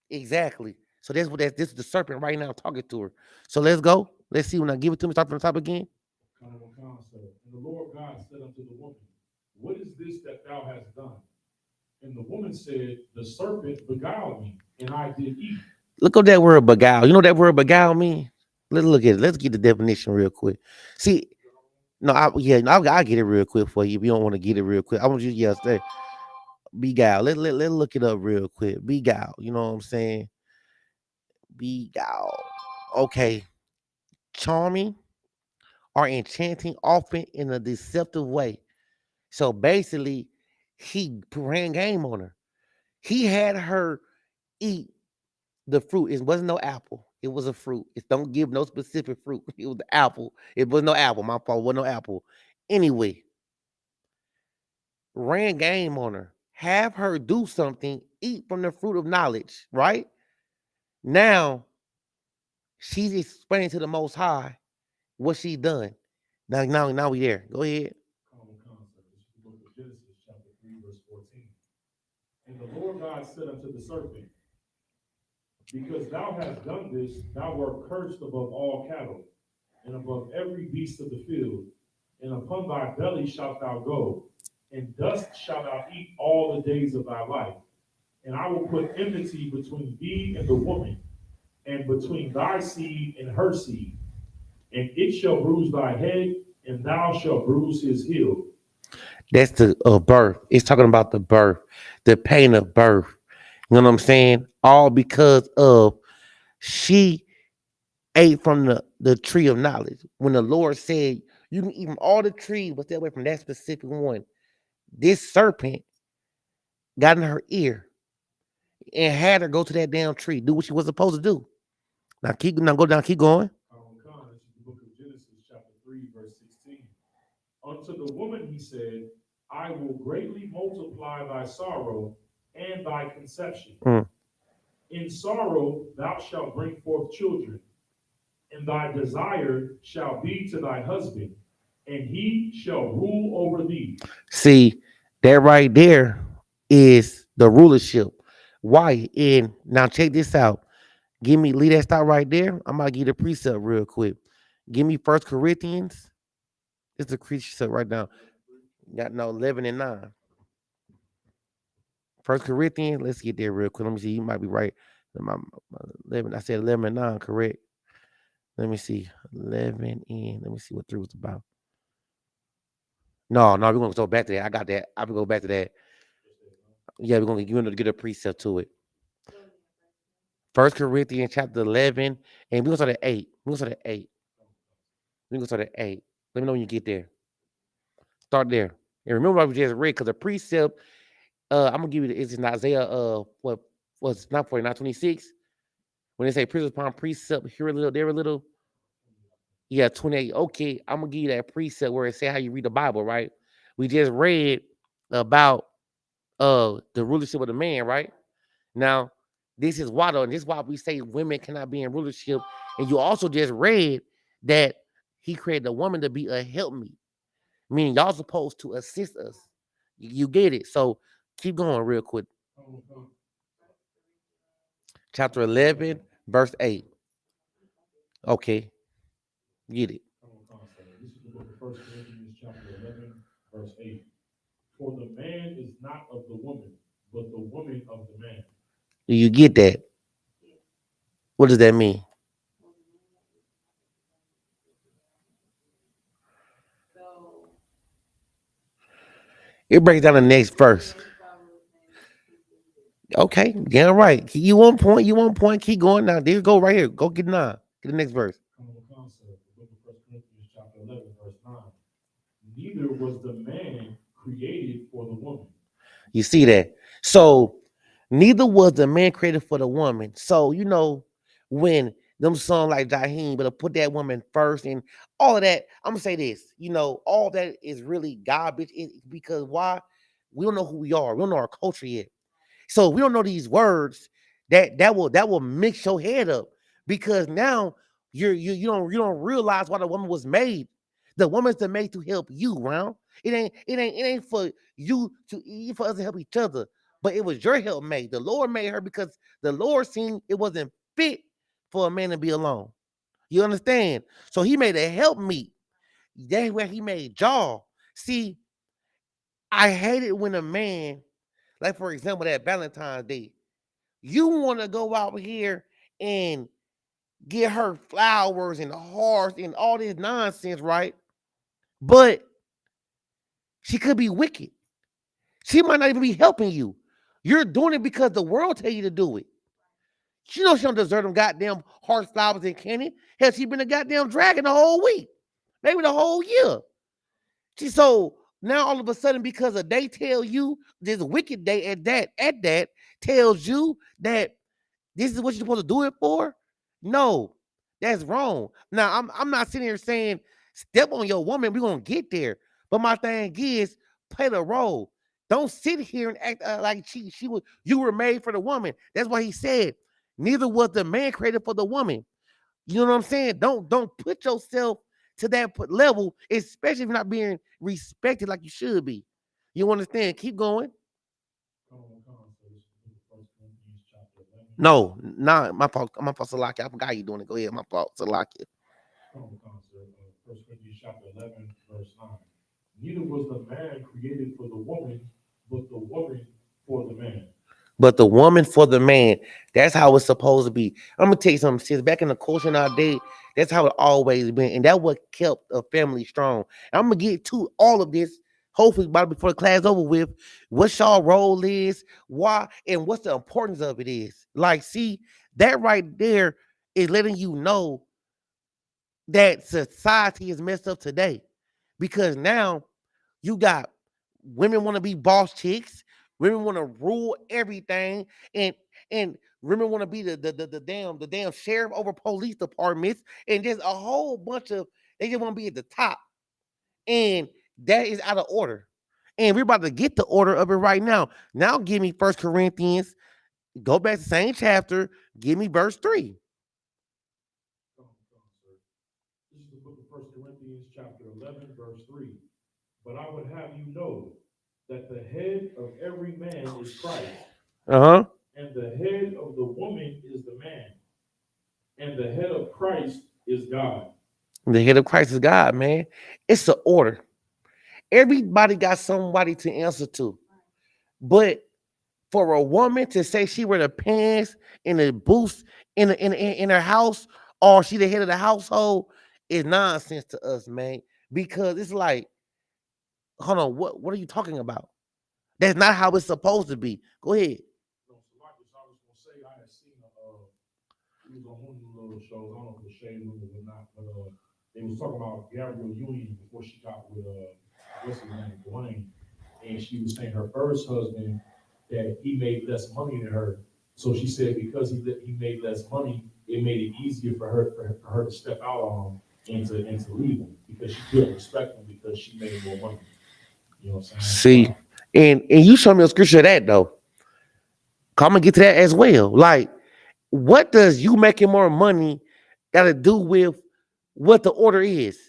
Exactly. So that's what this is the serpent right now talking to her. So let's go. Let's see when I give it to me. Start from the top again. And the Lord God said unto the woman, what is this that thou hast done? And the woman said, the serpent beguiled me, and I did eat. Look up that word beguile. You know what that word beguile mean? Let's look at it. Let's get the definition real quick. See, no, I'll get it real quick for you if you don't want to get it real quick. I want you to say beguile. Let's look it up real quick. Beguile. You know what I'm saying? Beguile. Okay. Charming or enchanting, often in a deceptive way. So basically, he ran game on her. He had her eat the fruit. It wasn't no apple. It was a fruit. It don't give no specific fruit. It was the apple. It was no apple. My fault. It wasn't no apple. Anyway, ran game on her. Have her do something. Eat from the fruit of knowledge. Right now, she's explaining to the Most High what she done. Now we there. Go ahead. Common concept. This is the book of Genesis, chapter 3, verse 14. And the Lord God said unto the serpent, because thou hast done this, thou wert cursed above all cattle, and above every beast of the field, and upon thy belly shalt thou go, and dust shalt thou eat all the days of thy life. And I will put enmity between thee and the woman, and between thy seed and her seed. And it shall bruise thy head, and thou shalt bruise his heel. That's the birth. It's talking about the birth, the pain of birth. You know what I'm saying? All because of she ate from the tree of knowledge. When the Lord said, you can eat from all the trees, but stay away from that specific one. This serpent got in her ear and had her go to that damn tree, do what she was supposed to do. Now go down, keep going. This is the book of Genesis, chapter 3, verse 16. Unto the woman he said, I will greatly multiply thy sorrow and thy conception. In sorrow thou shalt bring forth children, and thy desire shall be to thy husband, and he shall rule over thee. See, that right there is the rulership. Why? And now check this out. Leave that stop right there. I'm gonna give you the precept real quick. Give me 1 Corinthians. It's the precept right now. Got no 11 and 9. First Corinthians, let's get there real quick. Let me see. You might be right. 11, I said 11 and 9, correct? Let me see. 11 in. Let me see what 3 was about. No, we're going to go back to that. I got that. I will go back to that. Yeah, we're going to get a precept to it. First Corinthians chapter 11, and we're going to start at 8. We're going to start at 8. We're going to start at 8. Let me know when you get there. Start there. And remember what we just read, because the precept, I'm going to give you it's in Isaiah, what was not 49, 26. When they say precept upon precept, here a little, there a little. Yeah, 28. Okay, I'm going to give you that precept where it say how you read the Bible, right? We just read about the rulership of the man, right? Now, this is why though, and this is why we say women cannot be in rulership. And you also just read that he created a woman to be a helpmeet, meaning y'all supposed to assist us. You get it. So keep going real quick. Chapter 11, verse 8. Okay, get it. This is the book of 1 Corinthians chapter 11, verse 8. For the man is not of the woman, but the woman of the man. Do you get that? What does that mean? It breaks down the next verse. Okay, yeah, right. You on point. You on point. Keep going now. There you go right here. Go get 9. Get the next verse. Concept, the book of 1 Corinthians chapter 11, verse 9. Neither was the man created for the woman. You see that? So neither was the man created for the woman. So when them songs like Jaheim, but put that woman first and all of that. I'm gonna say this. All that is really garbage. Because why? We don't know who we are. We don't know our culture yet. So we don't know these words that will mix your head up, because now you don't realize why the woman was made. The woman's made to help you, round. It ain't for you for us to help each other, but it was your helpmate. The Lord made her because the Lord seen it wasn't fit for a man to be alone. You understand? So he made a helpmeet. That's where he made y'all. See, I hate it when a man, like for example, that Valentine's Day, you want to go out here and get her flowers and hearts and all this nonsense, right? But she could be wicked. She might not even be helping you. You're doing it because the world tell you to do it. She knows she don't deserve them goddamn hearts, flowers, and candy. Hell, she been a goddamn dragon the whole week, maybe the whole year. So now all of a sudden, because they tell you this wicked day at that tells you that this is what you're supposed to do it for. No, that's wrong. Now I'm not sitting here saying step on your woman. We're gonna get there. But my thing is play the role. Don't sit here and act like she was. You were made for the woman. That's why he said neither was the man created for the woman. You know what I'm saying? Don't put yourself to that level, especially if you're not being respected like you should be. You understand? Keep going. No, my fault. My fault, Salaki. I forgot you doing it. Go ahead. My fault, Salaki. 1 Corinthians chapter 11, verse 9. Neither was the man created for the woman, but the woman for the man. But the woman for the man. That's how it's supposed to be. I'm gonna tell you something. Since back in the culture in our day, that's how it always been, and that's what kept a family strong. I'm gonna get to all of this. Hopefully, by before the class over with, what y'all role is, why, and what's the importance of it is. Like, see, that right there is letting you know that society is messed up today, because now you got women want to be boss chicks, women want to rule everything, and women want to be the damn sheriff over police departments, and there's a whole bunch of they just want to be at the top, and that is out of order. And we're about to get the order of it right now. Now give me 1 Corinthians, go back to the same chapter, give me verse 3. This is the book of 1 Corinthians chapter 11, verse 3. But I would have you know that the head of every man is Christ. And the head of the woman is the man. And the head of Christ is God. The head of Christ is God, man. It's an order. Everybody got somebody to answer to. But for a woman to say she wear the pants and the boots in her house, or she the head of the household, is nonsense to us, man. Because it's like, hold on, what are you talking about? That's not how it's supposed to be. Go ahead. No, so like this, I was gonna say I had seen it was on one of the little shows. I don't know if it was Shade Room or not, but they was talking about Gabrielle Union before she got with what's his name, Dwayne, and she was saying her first husband that he made less money than her. So she said because he made less money, it made it easier for her to step out on him and to leave him because she couldn't respect him because she made more money. You know what I'm saying? See, and you show me a scripture of that though. Come and get to that as well. Like, what does you making more money got to do with what the order is?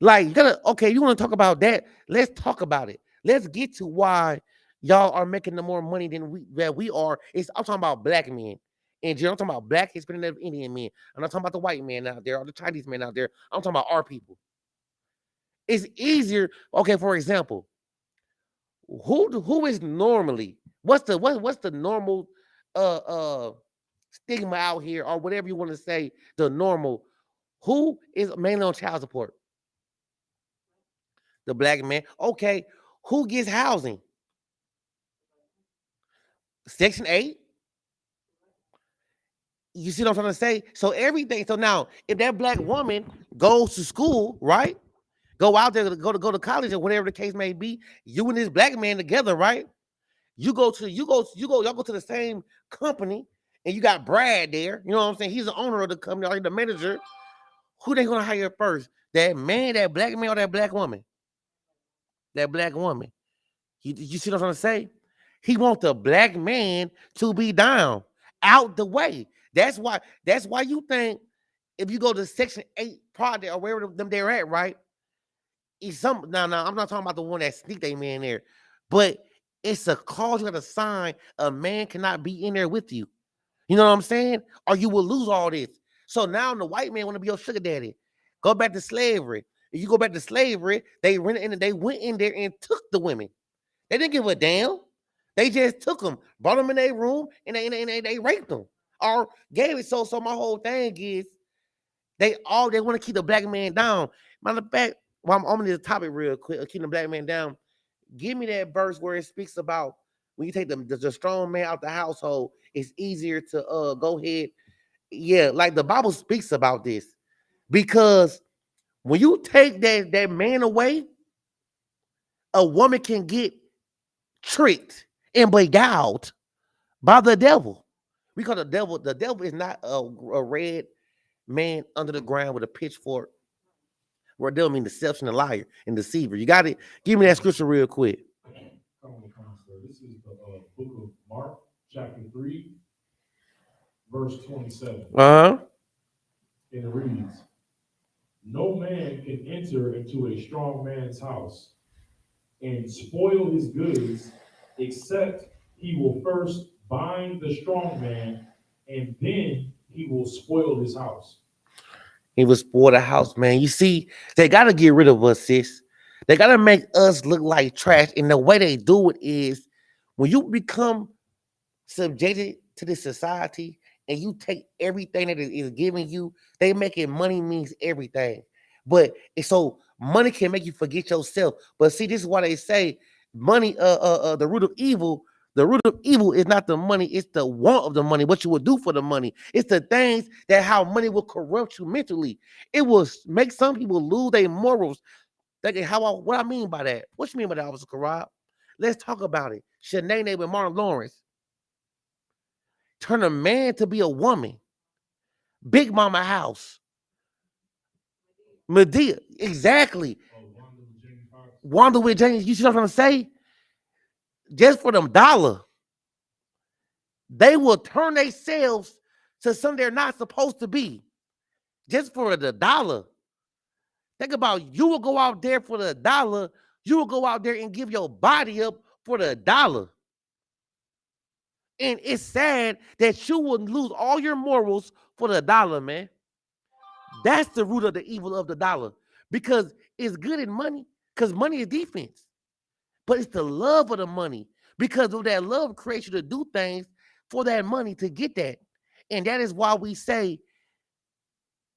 Like, you gotta, okay, you want to talk about that? Let's talk about it. Let's get to why y'all are making the more money than we are. I'm talking about black men. And I'm talking about black Hispanic Indian men. I'm not talking about the white men out there or the Chinese men out there. I'm talking about our people. It's easier. Okay, for example, who is normally what's the normal uh stigma out here, or whatever you want to say, the normal, who is mainly on child support? The black man. Okay, who gets housing? Section 8. You see what I'm trying to say? So everything. So now, if that black woman goes to school, right? Go out there to go to college or whatever the case may be, you and this black man together, right? Y'all go to the same company, and you got Brad there. You know what I'm saying? He's the owner of the company, or the manager. Who they gonna hire first? That man, that black man, or that black woman? That black woman. You see what I'm trying to say? He wants the black man to be down, out the way. That's why you think if you go to Section 8 project or wherever them they're at, right? It's some now. I'm not talking about the one that sneak they man there, but it's a clause you got to sign. A man cannot be in there with you. You know what I'm saying? Or you will lose all this. So now the white man want to be your sugar daddy. Go back to slavery. If you go back to slavery, they went in there and took the women. They didn't give a damn. They just took them, brought them in their room, and they raped them or gave it. So my whole thing is they want to keep the black man down. Matter of fact, while I'm on this topic real quick, keeping the black man down, give me that verse where it speaks about when you take the strong man out the household, it's easier to go ahead. Yeah, like the Bible speaks about this. Because when you take that man away, a woman can get tricked and beguiled by the devil. We call the devil is not a red man under the ground with a pitchfork. Where devil mean deception, a liar, and deceiver. You got it? Give me that scripture real quick. This is the book of Mark, chapter 3, verse 27. Uh-huh. And it reads, no man can enter into a strong man's house and spoil his goods, except he will first bind the strong man, and then he will spoil his house. He was spoil the house, man. You see, they got to get rid of us, sis. They got to make us look like trash. And the way they do it is when you become subjected to this society and you take everything that is giving you, they make it money means everything. But so money can make you forget yourself. But see, this is why they say money, the root of evil. The root of evil is not the money, it's the want of the money, what you will do for the money. It's the things that how money will corrupt you mentally. It will make some people lose their morals. What I mean by that? What you mean by that, Officer Karab? Let's talk about it. Shanae with Martin Lawrence. Turn a man to be a woman. Big Mama House. Medea. Exactly. Wanda with James. You see what I'm trying to say? Just for them dollar, they will turn themselves to something they're not supposed to be. Just for the dollar. Think about you will go out there for the dollar. You will go out there and give your body up for the dollar. And it's sad that you will lose all your morals for the dollar, man. That's the root of the evil of the dollar. Because it's good in money. Because money is defense. But it's the love of the money. Because of that love creates you to do things for that money to get that. And that is why we say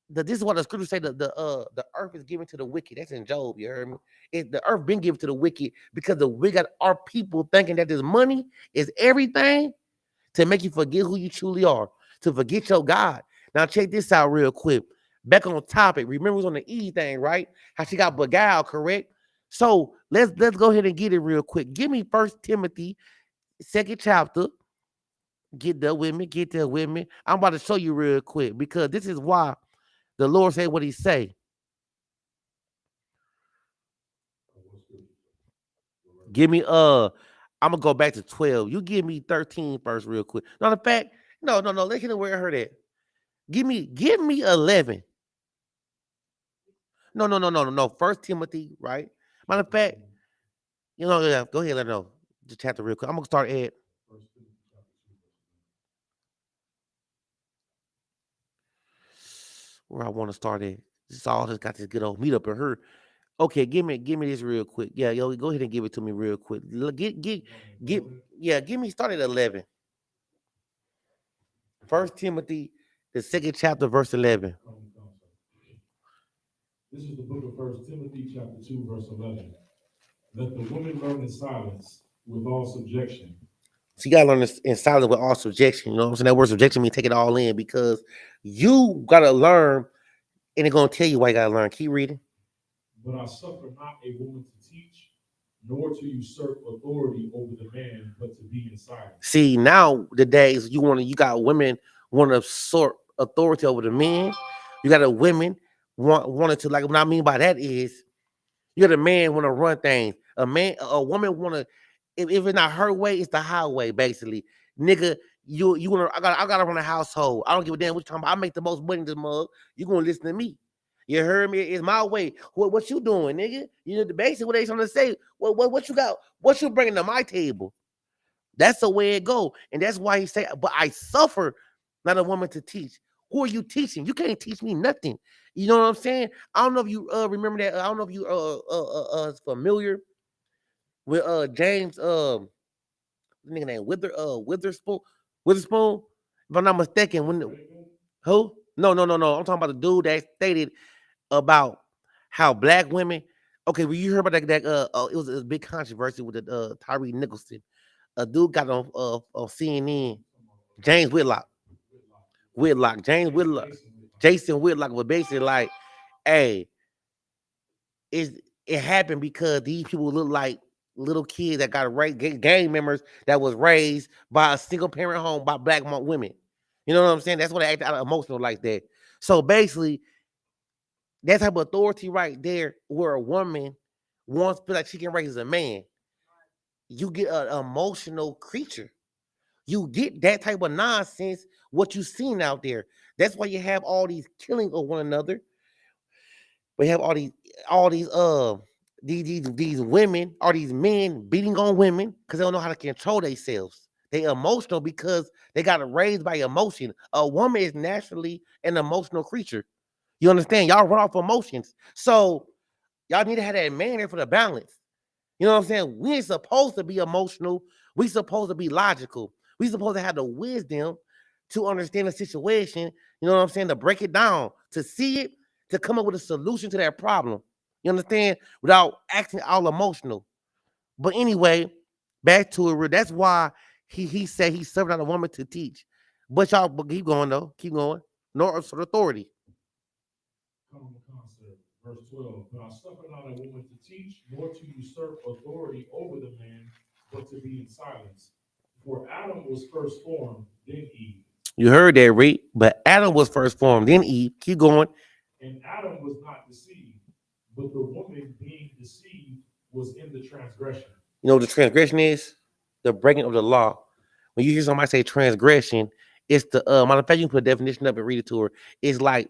that this is what the scriptures say the earth is given to the wicked. That's in Job, you heard me? The earth been given to the wicked because we got our people thinking that this money is everything to make you forget who you truly are, to forget your God. Now check this out real quick. Back on topic. Remember, it was on the E thing, right? How she got beguiled, correct? So let's go ahead and get it real quick. Give me First Timothy, second chapter. Get there with me. Get there with me. I'm about to show you real quick because this is why the Lord said what He say. Give me I'm gonna go back to 12. You give me 13 first, real quick. No, the fact, no. Let's get where I heard it. Give me 11. No. First Timothy, right? Matter of fact, yeah, go ahead, let her know. The chapter real quick. I'm gonna start at where I want to start at. This all just got this good old meet up in her. Okay, give me this real quick. Yeah, yo, go ahead and give it to me real quick. Give me start at 11. First Timothy, the second chapter, verse 11. This is the book of First Timothy, chapter 2, verse 11. Let the woman learn in silence with all subjection. So you gotta learn this in silence with all subjection. You know what I'm saying? That word subjection means take it all in because you gotta learn, and it's gonna tell you why you gotta learn. Keep reading. But I suffer not a woman to teach, nor to usurp authority over the man, but to be in silence. See, now the days you got women want to usurp authority over the men. You got a women wanted to, like, what I mean by that is you got a man want to run things. A woman want to, if it's not her way, it's the highway, basically. Nigga, you wanna, I gotta run a household. I don't give a damn what you're talking about. I make the most money in this mug. You gonna listen to me. You heard me? It's my way. What you doing, nigga? You know, the basic what they trying to say. What you got? What you bringing to my table? That's the way it go. And that's why he say, but I suffer not a woman to teach. Who are you teaching? You can't teach me nothing. You know what I'm saying? I don't know if you remember that. I don't know if you familiar with James nigga named Witherspoon. If I'm not mistaken, who? No. I'm talking about the dude that stated about how black women. Okay, well, you heard about that it was a big controversy with the Tyree Nicholson. A dude got on CNN, James Jason Whitlock was basically like, hey, it happened because these people look like little kids that got raised, gang members that was raised by a single parent home by black women. You know what I'm saying? That's why they act out emotional like that. So basically, that type of authority right there, where a woman wants to feel like she can raise a man, you get an emotional creature. You get that type of nonsense, what you seen out there. That's why you have all these killing of one another. We have these women or these men beating on women because they don't know how to control themselves. They emotional because they got raised by emotion. A woman is naturally an emotional creature. You understand? Y'all run off emotions. So y'all need to have that man there for the balance. You know what I'm saying? We ain't supposed to be emotional. We supposed to be logical. We supposed to have the wisdom to understand the situation. You know what I'm saying? To break it down, to see it, to come up with a solution to that problem. You understand? Without acting all emotional. But anyway, back to it. That's why he said he served out a woman to teach. But y'all keep going though. Keep going. Nor authority. Common concept, verse 12. But I suffer not a woman to teach, nor to usurp authority over the man, but to be in silence. For Adam was first formed, then Eve. You heard that, Reed. But Adam was first formed, then Eve. Keep going. And Adam was not deceived, but the woman being deceived was in the transgression. You know what the transgression is? The breaking of the law. When you hear somebody say transgression, it's the matter of fact, you can put a definition up and read it to her. It's like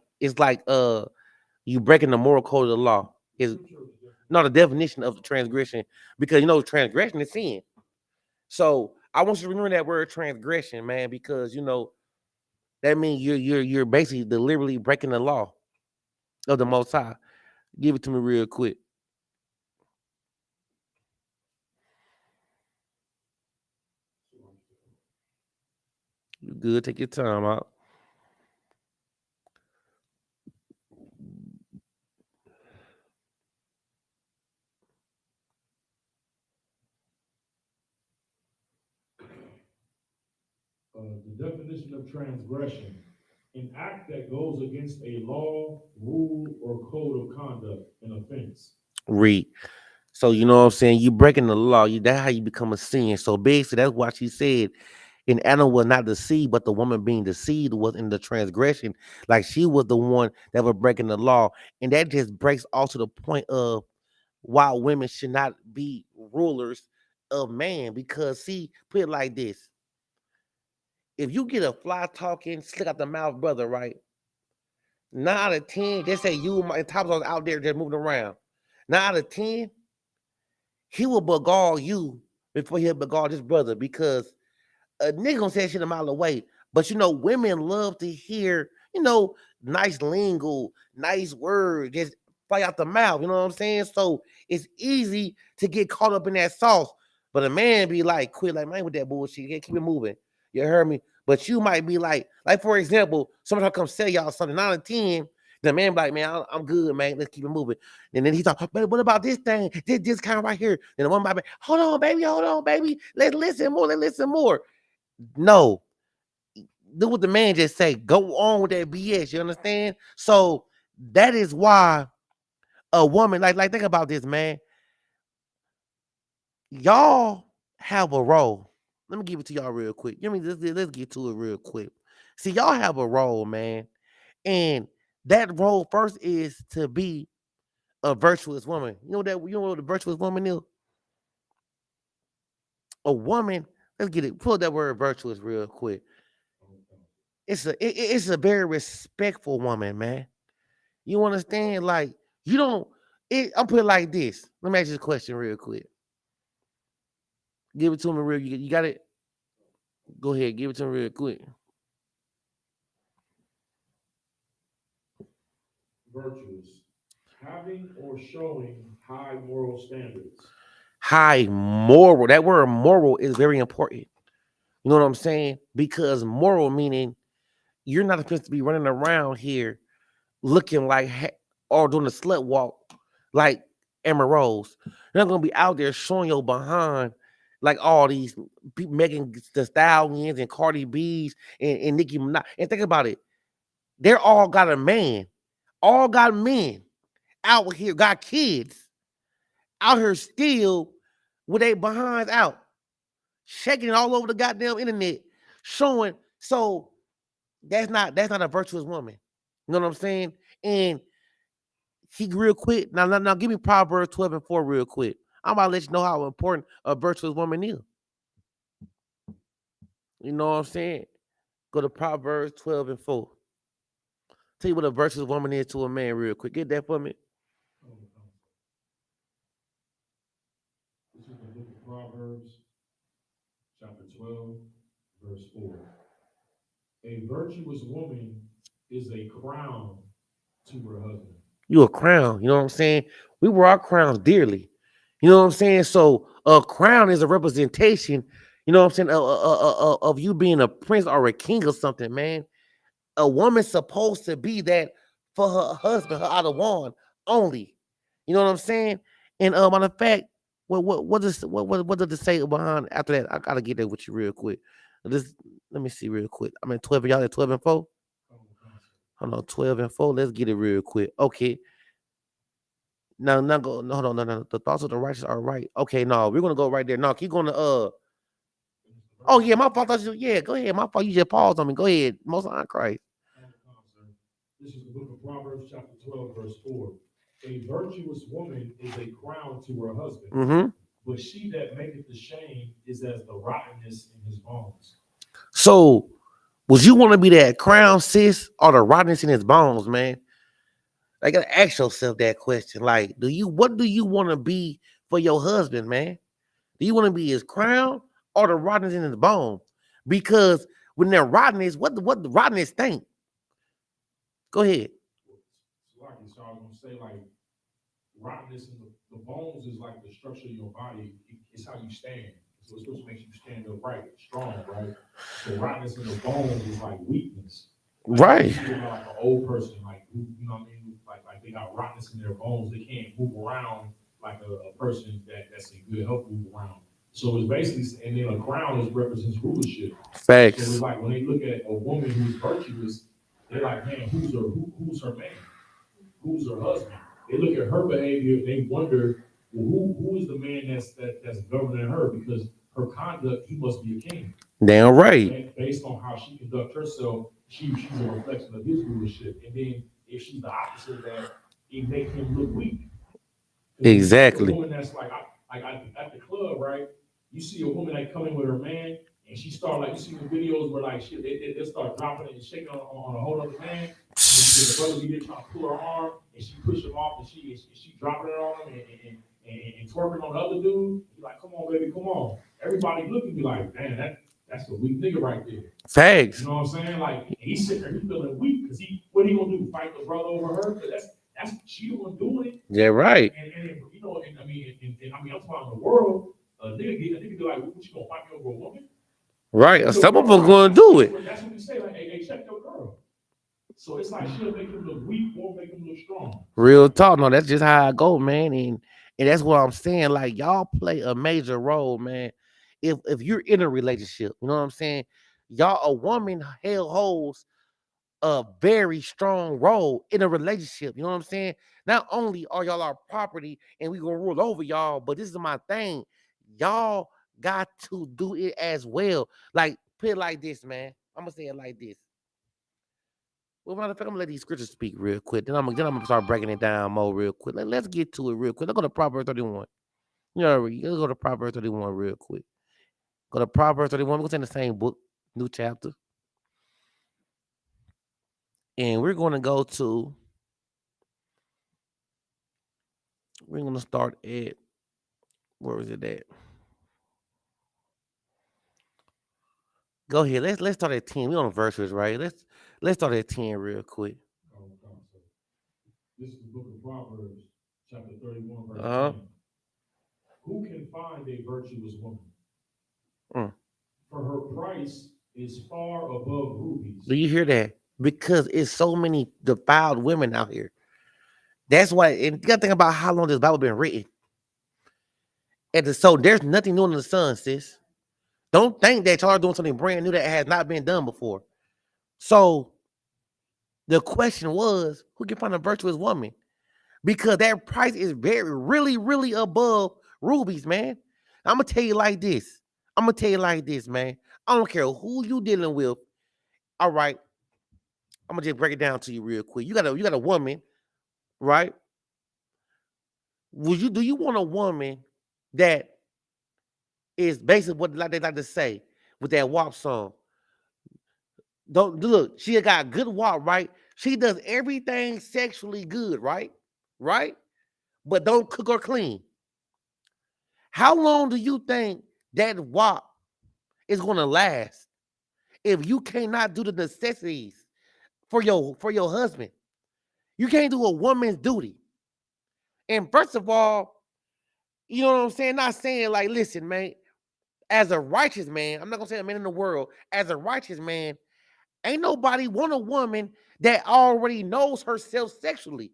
you breaking the moral code of the law. Is not the definition of the transgression, because transgression is sin. So I want you to remember that word transgression, man, because that means you're basically deliberately breaking the law of the Most High. Give it to me real quick. good. Take your time out. The definition of transgression: an act that goes against a law, rule, or code of conduct, an offense. Read. So you know what I'm saying? You breaking the law. That's how you become a sin. So basically, that's why she said, "And Adam was not deceived, but the woman being deceived was in the transgression." Like she was the one that was breaking the law, and that just breaks also the point of why women should not be rulers of man. Because see, put it like this: if you get a fly talking, slick out the mouth brother, right? 9 out of 10, they say you and top was out there just moving around. 9 out of 10, he will beguile you before he'll beguile his brother because a nigga gonna say shit a mile away. But you know, women love to hear, nice lingo, nice words, just fly out the mouth. You know what I'm saying? So it's easy to get caught up in that sauce. But a man be like, quit, like, man, with that bullshit. Yeah, keep it moving. You heard me? But you might be like for example, somebody come sell y'all something. 9 out of 10, the man be like, man, I'm good, man. Let's keep it moving. And then he talk, but what about this thing? This kind right here. And the one might be, hold on, baby. Let's listen more. No, do what the man just say. Go on with that BS. You understand? So that is why a woman, like think about this, man. Y'all have a role. Let me give it to y'all real quick. Let's get to it real quick. See, y'all have a role, man, and that role first is to be a virtuous woman. You know what a virtuous woman is? A woman. Let's get it. Pull that word virtuous real quick. It's a very respectful woman, man. You understand? Like, you don't. I'm put it like this. Let me ask you a question real quick. Give it to me real. You got it. Go ahead. Give it to me real quick. Virtuous: having or showing high moral standards. High moral. That word moral is very important. You know what I'm saying? Because moral meaning you're not supposed to be running around here looking like or doing a slut walk like Emma Rose. You're not gonna be out there showing your behind like all these Megan the Stallions and Cardi B's and Nicki Minaj. And think about it, they're all got a man, all got men out here, got kids out here still with their behinds out, shaking it all over the goddamn internet, showing. So that's not a virtuous woman. You know what I'm saying? And he real quick. Now, give me Proverbs 12:4 real quick. I'm about to let you know how important a virtuous woman is. You know what I'm saying? Go to Proverbs 12:4. Tell you what a virtuous woman is to a man real quick. Get that for me. This is the book of Proverbs, chapter 12, verse 4. A virtuous woman is a crown to her husband. You a crown. You know what I'm saying? We wear our crowns dearly. You know what I'm saying? So a crown is a representation, you know what I'm saying, of you being a prince or a king or something, man. A woman's supposed to be that for her husband, her out of one only. You know what I'm saying? And matter of fact, what does it say behind after that? I gotta get there with you real quick. This Let me see real quick. I'm at 12. Y'all at 12:4? Hold on, 12:4. Let's get it real quick. Okay. Now go. No, hold on, no. The thoughts of the righteous are right. Okay, no, we're gonna go right there. No, keep going to Oh yeah, my fault. Yeah, go ahead. My fault. You just paused on me. Go ahead. Most High Christ. This is the book of Proverbs, chapter 12, verse 4. A virtuous woman is a crown to her husband, but she that maketh ashamed is as the rottenness in his bones. So, would you want to be that crown, sis, or the rottenness in his bones, man? I gotta ask yourself that question. Like, what do you want to be for your husband, man? Do you want to be his crown or the rottenness in his bone? Because when they're rottenness, what the rottenness think? Go ahead. So I was gonna say, like, rottenness in the bones is like the structure of your body. It's how you stand. So it's supposed to make you stand upright, strong, right? So rottenness in the bones is like weakness. Like, Right. you think about like an old person, like who, you know what I mean? Like they got rottenness in their bones. They can't move around like a person that's in good health move around. So it's basically, and then a crown is represents rulership. So it's Facts. like when they look at a woman who's virtuous, they're like, man, who's her man? Who's her husband? They look at her behavior, they wonder, well, who is the man that's governing her? Because her conduct, he must be a king. Damn right. And based on how she conducts herself, she's a reflection of his rulership. And then if she's the opposite of that, it makes him look weak. Exactly. A woman that's like at the club, right? You see a woman like coming with her man, and she start like you see the videos where like they start dropping it and shaking on a whole other man. And the brother be there trying to pull her arm, and she push him off, and she dropping it on him and twerking on the other dude. He's like, come on, baby, come on. Everybody looking be like, man, that's a weak nigga right there. Facts. You know what I'm saying? Like he's sitting there, he's feeling weak because what he gonna do? Fight the brother over her? That's she the one doing it. Yeah, right. And you know, and I mean, I'm talking about the world. A nigga be like, what you gonna fight me over a woman? Right. Some of them gonna do it. That's what we say. Like, hey, check your girl. So it's like she'll make him look weak or make him look strong. Real talk. No, that's just how I go, man. And that's what I'm saying. Like y'all play a major role, man. If you're in a relationship, you know what I'm saying? Y'all, a woman holds a very strong role in a relationship. You know what I'm saying? Not only are y'all our property and we gonna rule over y'all, but this is my thing. Y'all got to do it as well. Like, put it like this, man. I'm gonna say it like this. Well, matter of fact, I'm gonna let these scriptures speak real quick. Then I'm gonna start breaking it down more real quick. Let's get to it real quick. Let's go to Proverbs 31. You know, let's go to Proverbs 31 real quick. Go to Proverbs 31. We're gonna in the same book, new chapter. And we're going to go to, we're going to start at, where is it at? Go ahead. Let's start at 10. We're on verses, right? Let's start at 10 real quick. This is the book of Proverbs, chapter 31, verse 10. Who can find a virtuous woman? For her price is far above rubies. Do you hear that? Because it's so many defiled women out here. That's why, and you gotta think about how long this Bible been written. And so there's nothing new under the sun, sis. Don't think that y'all are doing something brand new that has not been done before. So the question was, who can find a virtuous woman? Because that price is really, really above rubies, man. I'm gonna tell you like this. Man. I don't care who you dealing with. All right. I'm gonna just break it down to you real quick. You got a woman, right? Do you want a woman that is basically what they like to say with that WAP song? Don't look, she got good WAP, right? She does everything sexually good, right? Right? But don't cook or clean. How long do you think that WAP is gonna last if you cannot do the necessities for your husband? You can't do a woman's duty. And first of all, you know what I'm saying? Not saying like, listen, man, as a righteous man, I'm not gonna say a man in the world, as a righteous man, ain't nobody want a woman that already knows herself sexually.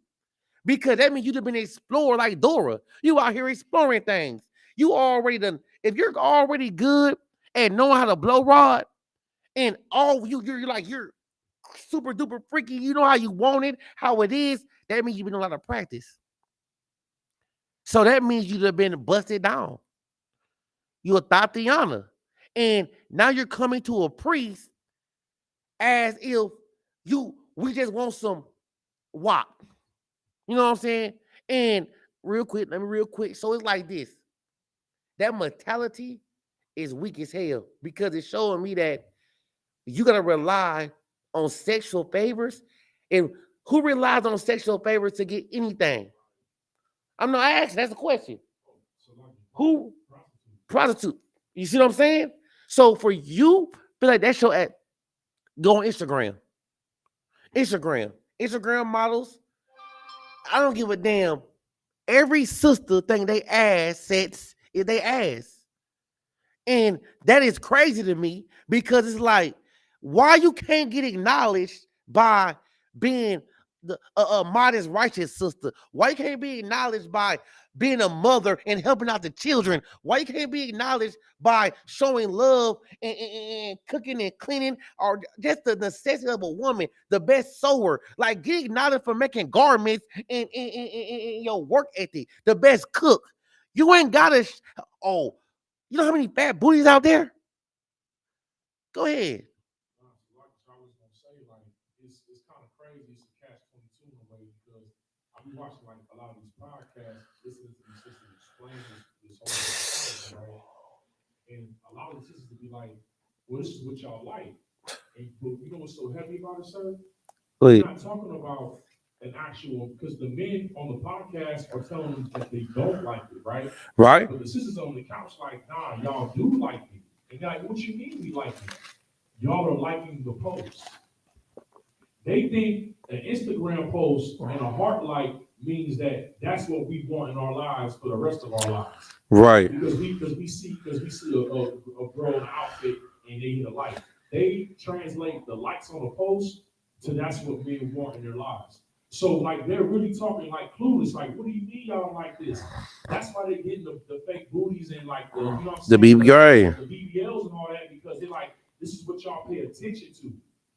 Because that means you've been explored like Dora. You out here exploring things. You already done, if you're already good at knowing how to blow rod, and all you're super duper freaky, you know how you want it, how it is, that means you've been doing a lot of practice. So that means you'd have been busted down. You're a Tatiana. And now you're coming to a priest as if we just want some WAP. You know what I'm saying? And real quick. So it's like this. That mentality is weak as hell because it's showing me that you got to rely on sexual favors. And who relies on sexual favors to get anything? I'm not asking. That's the question. Who? Prostitute. You see what I'm saying? So for you, feel like that show go on Instagram. Instagram models. I don't give a damn. Every sister think they ass sets is they ass. And that is crazy to me because it's like, why you can't get acknowledged by being a modest, righteous sister? Why you can't be acknowledged by being a mother and helping out the children? Why you can't be acknowledged by showing love and cooking and cleaning, or just the necessity of a woman, the best sewer? Like, get acknowledged for making garments and your work ethic, the best cook. You ain't gotta. Oh, you know how many fat booties out there? Go ahead. Like I was gonna say, like it's kind of crazy. It's a catch 22 in a way because I be watching like a lot of these podcasts, listening to these sisters explain this whole thing, right? And a lot of the sisters would be like, "Well, this is what y'all like," and but you know what's so heavy about it, sir? We're Wait. not talking about an actual because the men on the podcast are telling them that they don't like it, right? Right? But the sisters on the couch like, nah, y'all do like it. And they're like, what you mean we like it? Y'all are liking the post. They think an Instagram post and a heart like means that that's what we want in our lives for the rest of our lives. Right. Because we see a girl in an outfit and they hit a like. They translate the likes on a post to that's what men want in their lives. So like they're really talking like clueless. Like, what do you mean y'all don't like this? That's why they're getting the fake booties and like the you know what I'm The saying? BBR. The BBLs and all that because they're like, this is what y'all pay attention to.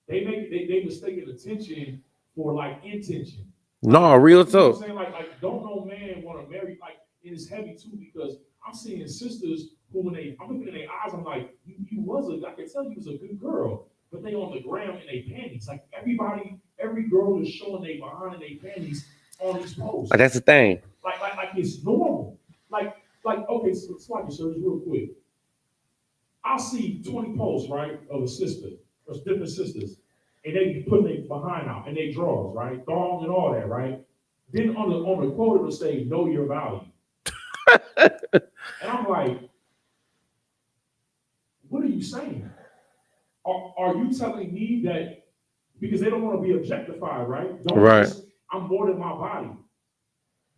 They mistaken attention for like intention. No, real You know what I'm talk. saying? Like don't no man want to marry like and it's heavy too because I'm seeing sisters who when I'm looking in their eyes, I'm like, I can tell you was a good girl, but they on the ground in their panties. Like every girl is showing they behind in their panties on these posts. That's the thing. Like it's normal. Like okay, so it's like just real quick. I'll see 20 posts, right, of a sister, or different sisters, and they be putting their behind out and they draws, right? Thong and all that, right? Then on the quote it'll say, know your value. And I'm like, what are you saying? Are you telling me that because they don't want to be objectified, right? Don't Right. just I'm more than my body.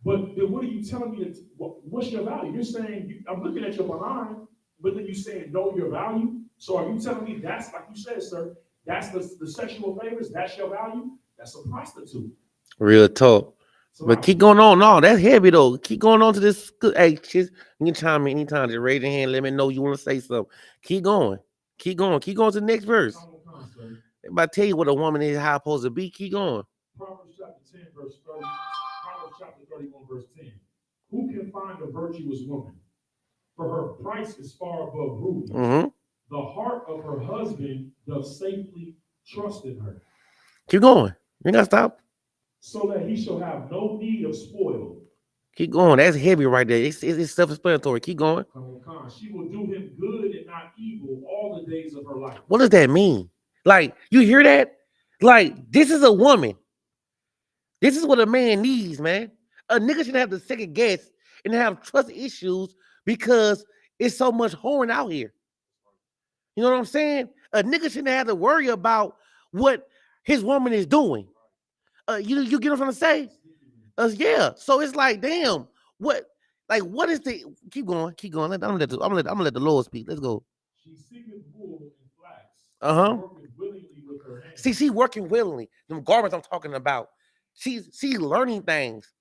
But then what are you telling me? What's your value? You're saying I'm looking at your behind, but then you saying know your value. So are you telling me that's like you said, sir? That's the sexual favors. That's your value. That's a prostitute. Real talk. So But keep going on. No, that's heavy though. Keep going on to this. Hey, chicks, you can chime in anytime. Just raise your hand. Let me know you want to say something. Keep going. Keep going. Keep going to the next verse. If I tell you what a woman is, how it's supposed to be, keep going. Proverbs chapter 10, verse 30. Proverbs chapter 31, verse 10. Who can find a virtuous woman? For her price is far above rubies. Mm-hmm. The heart of her husband does safely trust in her. Keep going. You ain't got to stop. So that he shall have no need of spoil. Keep going. That's heavy right there. It's self-explanatory. Keep going. She will do him good and not evil all the days of her life. What does that mean? Like, you hear that? Like, this is a woman. This is what a man needs, man. A nigga shouldn't have to second guess and have trust issues because it's so much whoring out here. You know what I'm saying? A nigga shouldn't have to worry about what his woman is doing. You get what I'm trying to say? Yeah. So it's like, damn, what is the keep going. I'm gonna let the Lord speak. Let's go. She seeketh wool and flax. Uh-huh. Worketh willingly with her hands. See, she working willingly. Them garments I'm talking about. She's learning things.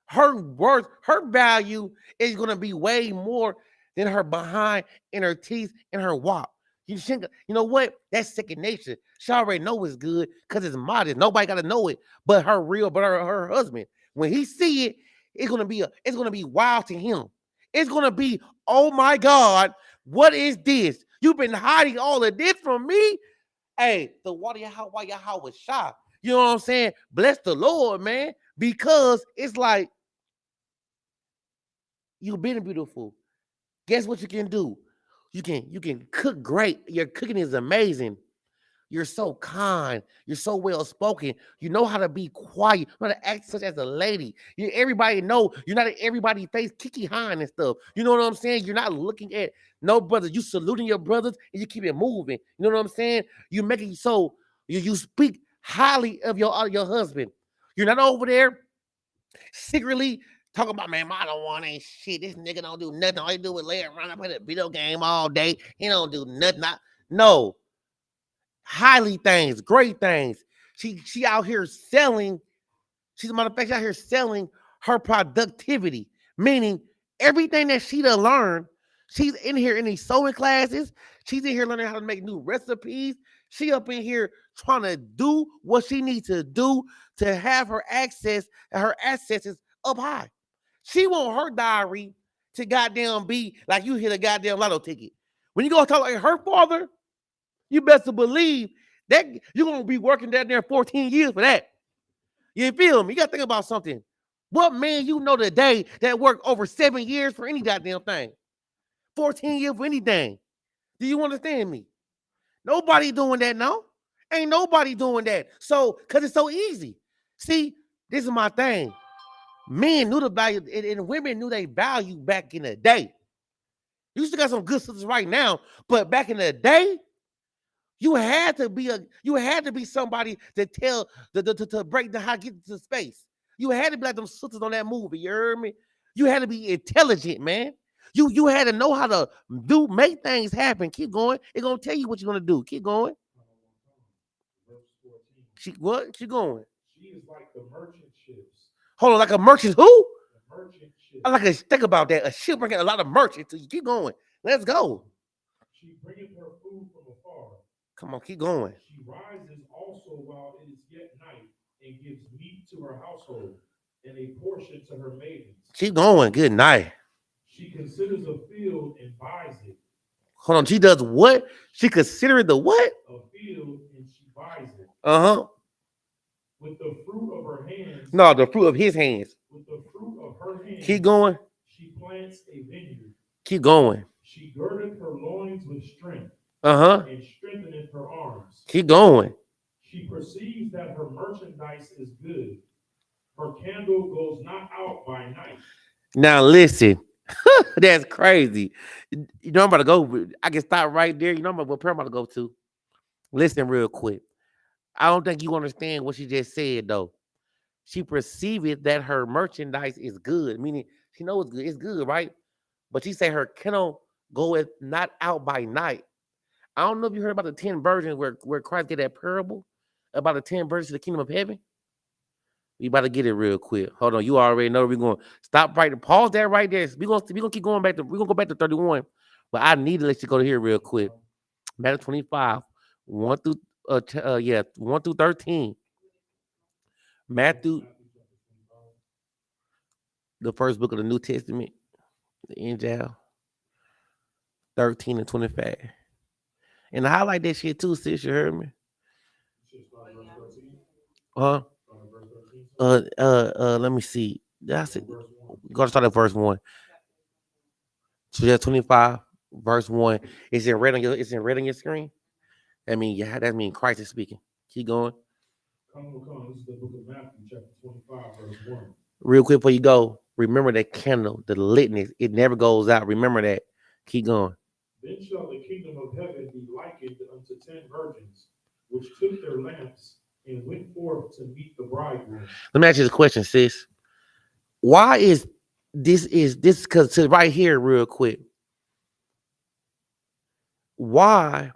Her worth, her value is gonna be way more than her behind and her teeth and her walk. You know what? That's second nature. She already know it's good because it's modest. Nobody gotta know it, but her husband. When he see it, it's gonna be wild to him. It's gonna be, oh my God, what is this? You've been hiding all of this from me. Hey, the water why your house was shy. You know what I'm saying? Bless the Lord, man, because it's like you've been beautiful. Guess what you can do? You can cook great. Your cooking is amazing. You're so kind. You're so well spoken. You know how to be quiet. You know how to act such as a lady. Everybody know you're not at everybody's face kiki hind and stuff. You know what I'm saying? You're not looking at no brothers. You saluting your brothers and you keep it moving. You know what I'm saying? You make it so you speak highly of your husband. You're not over there secretly Talk about, man, my don't want ain't shit. This nigga don't do nothing. All he do is lay around and play the video game all day. He don't do nothing. No. Highly things, great things. She out here selling. She's a matter of fact, she's out here selling her productivity, meaning everything that she done learned. She's in here in these sewing classes. She's in here learning how to make new recipes. She up in here trying to do what she needs to do to have her access and her assets up high. She want her diary to goddamn be like you hit a goddamn lotto ticket. When you go talk like her father, you best believe that you're gonna be working down there 14 years for that. You feel me? You gotta think about something. What man you know today that worked over 7 years for any goddamn thing? 14 years for anything. Do you understand me? Nobody doing that now. Ain't nobody doing that. So, because it's so easy. See, this is my thing. Men knew the value, and women knew they value back in the day. You still got some good sisters right now, but back in the day, you had to be somebody to tell to break down how to get into space. You had to be like them sisters on that movie. You heard me? You had to be intelligent, man. You had to know how to make things happen. Keep going. It's gonna tell you what you're gonna do. Keep going. She going? She is like the merchant ships. Hold on, like a merchant who? The merchant ships. I like to think about that. A ship bringing a lot of merchants. You keep going. Let's go. She bringeth her food from afar. Come on, keep going. She rises also while it is yet night and gives meat to her household and a portion to her maidens. Keep going. Good night. She considers a field and buys it. Hold on. She does what? She considers the what? A field and she buys it. Uh-huh. With the fruit of her hands. No, the fruit of his hands. With the fruit of her hands. Keep going. She plants a vineyard. Keep going. She girdeth her loins with strength. Uh-huh. And strengtheneth her arms. Keep going. She perceives that her merchandise is good. Her candle goes not out by night. Now listen. That's crazy. You know I'm about to go. I can stop right there. You know what prayer I'm about to go to. Listen real quick. I don't think you understand what she just said though. She perceived that her merchandise is good, meaning she knows it's good. It's good, right? But she said her candle goeth not out by night. I don't know if you heard about the 10 virgins where Christ did that parable about the 10 virgins to the kingdom of heaven. We about to get it real quick. Hold on, you already know we're going to stop right there. Pause that right there. We're gonna keep going back to 31. But I need to let you go to here real quick. Matthew 25, 1 through 1 through 13. Matthew, the first book of the New Testament, the Injil, 13 and 25. And I highlight that shit too, sis. You heard me? Huh? Let me see. That's it. Go to start at verse 1. So yeah, 25, verse 1. Is it red on your screen? That means Christ is speaking. Keep going. Come. This is the book of Matthew, chapter 25, verse 1. Real quick before you go, remember that candle, the litness, it never goes out. Remember that. Keep going. Then shall the kingdom of heaven be likened unto 10 virgins, which took their lamps and went forth to meet the bridegroom. Let me ask you this question, sis. Why is this because right here, real quick? Why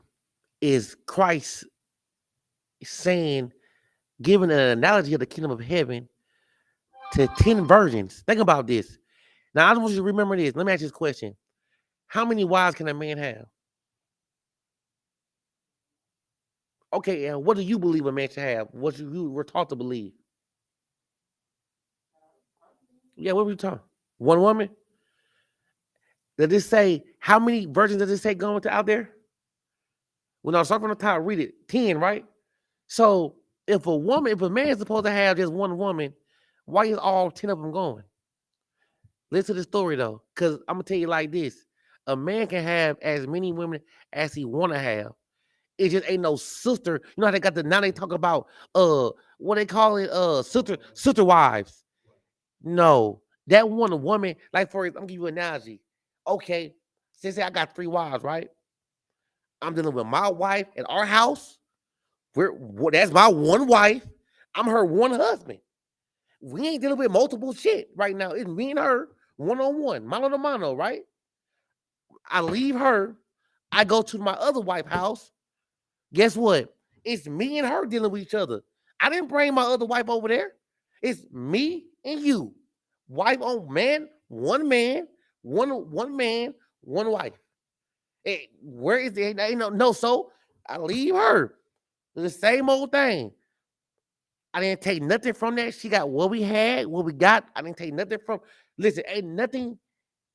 is Christ saying, giving an analogy of the kingdom of heaven to 10 virgins? Think about this. Now, I want you to remember this. Let me ask you this question. How many wives can a man have? Okay, and what do you believe a man should have? What you were taught to believe? Yeah, what were you taught? One woman? Does it say, how many virgins does it say going to out there? When I start from the top, read it. 10, right? So if a man is supposed to have just one woman, why is all 10 of them going? Listen to the story though, because I'm gonna tell you like this. A man can have as many women as he want to have. It just ain't no sister. You know how now they talk about what they call it, sister wives. No, that one woman, like for example, I'm gonna give you an analogy. Okay, say I got 3 wives, right? I'm dealing with my wife at our house. That's my one wife. I'm her one husband. We ain't dealing with multiple shit right now. It's me and her, one on one, mano to mano, right? I leave her, I go to my other wife house. Guess what? It's me and her dealing with each other. I didn't bring my other wife over there. It's me and you. Wife on man, one man, one wife. Where is it? Ain't no, so I leave her. The same old thing. I didn't take nothing from that. She got what we had, what we got. I didn't take nothing from. Listen, ain't nothing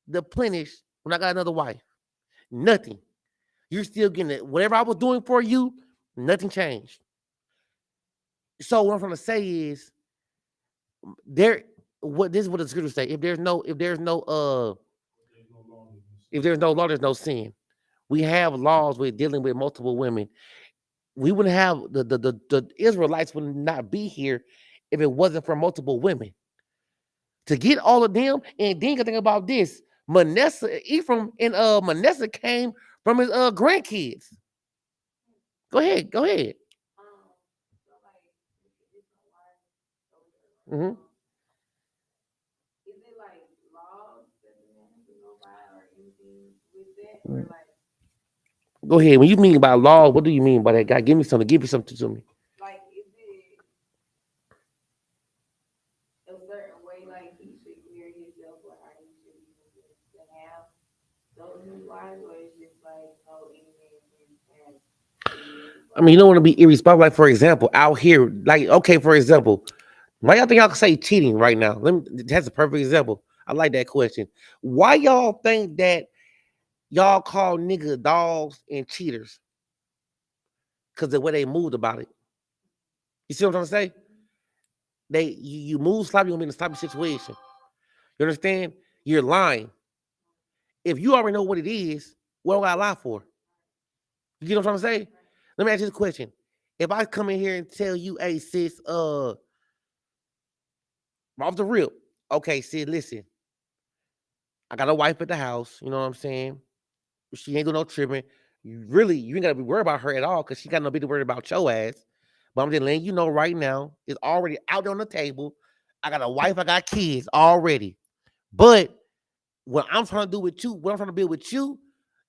deplenished when I got another wife. Nothing. You're still getting it. Whatever I was doing for you, nothing changed. So what I'm trying to say is there. What this is what the scripture say. If there's no law, there's no sin. We have laws with dealing with multiple women. We wouldn't have the Israelites would not be here if it wasn't for multiple women. To get all of them, and then you think about this. Ephraim and Manasseh came from his grandkids. Go ahead. Mm-hmm. Go ahead. When you mean by law, what do you mean by that? God, give me something. Give me something to me. I mean, you don't want to be irresponsible. Like, for example, out here, like, okay, for example, why y'all think y'all can say cheating right now? That's a perfect example. I like that question. Why y'all think that y'all call niggas dogs and cheaters? Because the way they moved about it. You see what I'm trying to say? You move sloppy, you're gonna be in a sloppy situation. You understand? You're lying. If you already know what it is, what do I lie for? You get what I'm trying to say? Let me ask you this question. If I come in here and tell you, hey sis, off the real, okay, sis, listen, I got a wife at the house, you know what I'm saying? She ain't doing no tripping. You ain't gotta be worried about her at all because she got no big to worry about your ass. But I'm just letting you know right now, it's already out on the table. I got a wife, I got kids already. But what I'm trying to do with you, what I'm trying to build with you,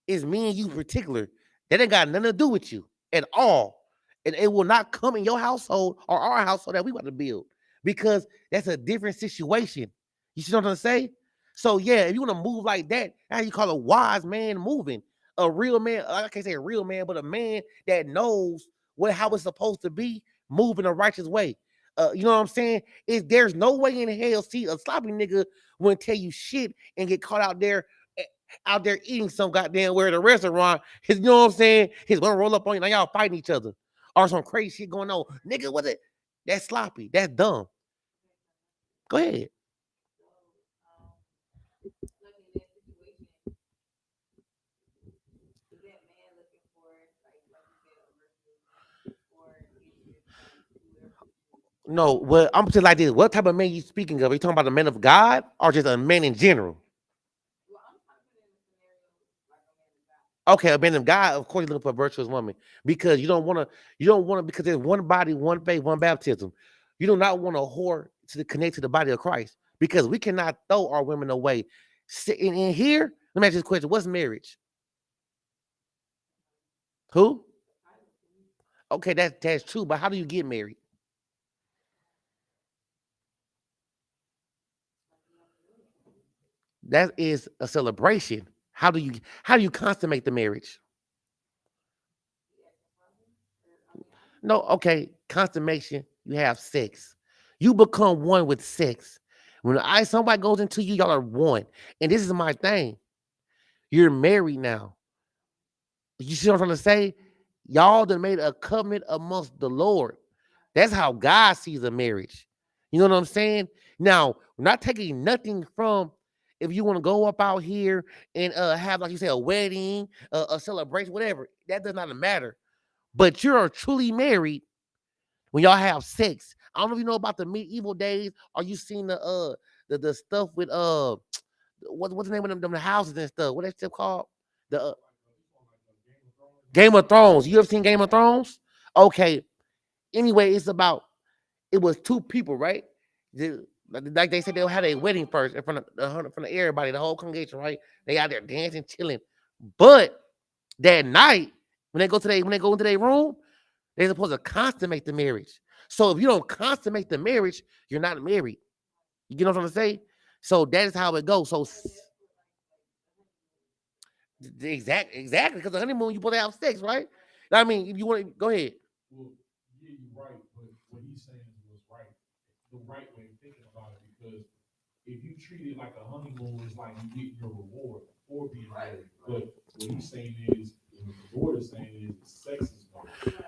is me and you in particular. That ain't got nothing to do with you at all. And it will not come in your household or our household that we want to build because that's a different situation. You see what I'm trying to say? So yeah, if you want to move like that, how you call a wise man moving? A real man, I can't say a real man, but a man that knows how it's supposed to be, move in a righteous way. You know what I'm saying? There's no way in hell see a sloppy nigga wouldn't tell you shit and get caught out there eating some goddamn where at a restaurant. You know what I'm saying? He's gonna roll up on you. Now y'all fighting each other. Or some crazy shit going on. Nigga, what it? That's sloppy. That's dumb. Go ahead. No, well, I'm just like this. What type of man you speaking of? Are you talking about a man of God or just a man in general? Okay, a man of God, of course, you're looking for a virtuous woman because you don't want to, because there's one body, one faith, one baptism. You do not want a whore to connect to the body of Christ because we cannot throw our women away. Sitting in here, let me ask you this question: what's marriage? Who? Okay, that's true, but how do you get married? That is a celebration. How do you consummate the marriage? No, okay, consummation. You have sex. You become one with sex. When somebody goes into you, y'all are one. And this is my thing. You're married now. You see what I'm trying to say? Y'all done made a covenant amongst the Lord. That's how God sees a marriage. You know what I'm saying? Now, we're not taking nothing from if you want to go up out here and have, like you say, a wedding, a celebration, whatever. That does not matter. But you're truly married when y'all have sex. I don't know if you know about the medieval days. Are you seen the stuff with what's the name of them houses and stuff? What that stuff called? The Game of Thrones. You ever seen Game of Thrones? Okay. Anyway, it was two people, right? Like they said, they'll have a wedding first in front of everybody, the whole congregation, right? They out there dancing, chilling. But that night, when they go into their room, they're supposed to consummate the marriage. So if you don't consummate the marriage, you're not married. You get what I'm trying to say? So that is how it goes. So exactly, because the honeymoon you supposed to have sex, right? I mean, if you want to go ahead. Well, yeah, you're right, but what he's saying was right, the right way of thinking about it. Because if you treat it like a honeymoon, it's like you get your reward for being married. But what he's saying is, and what the Lord is saying is, sex is marriage.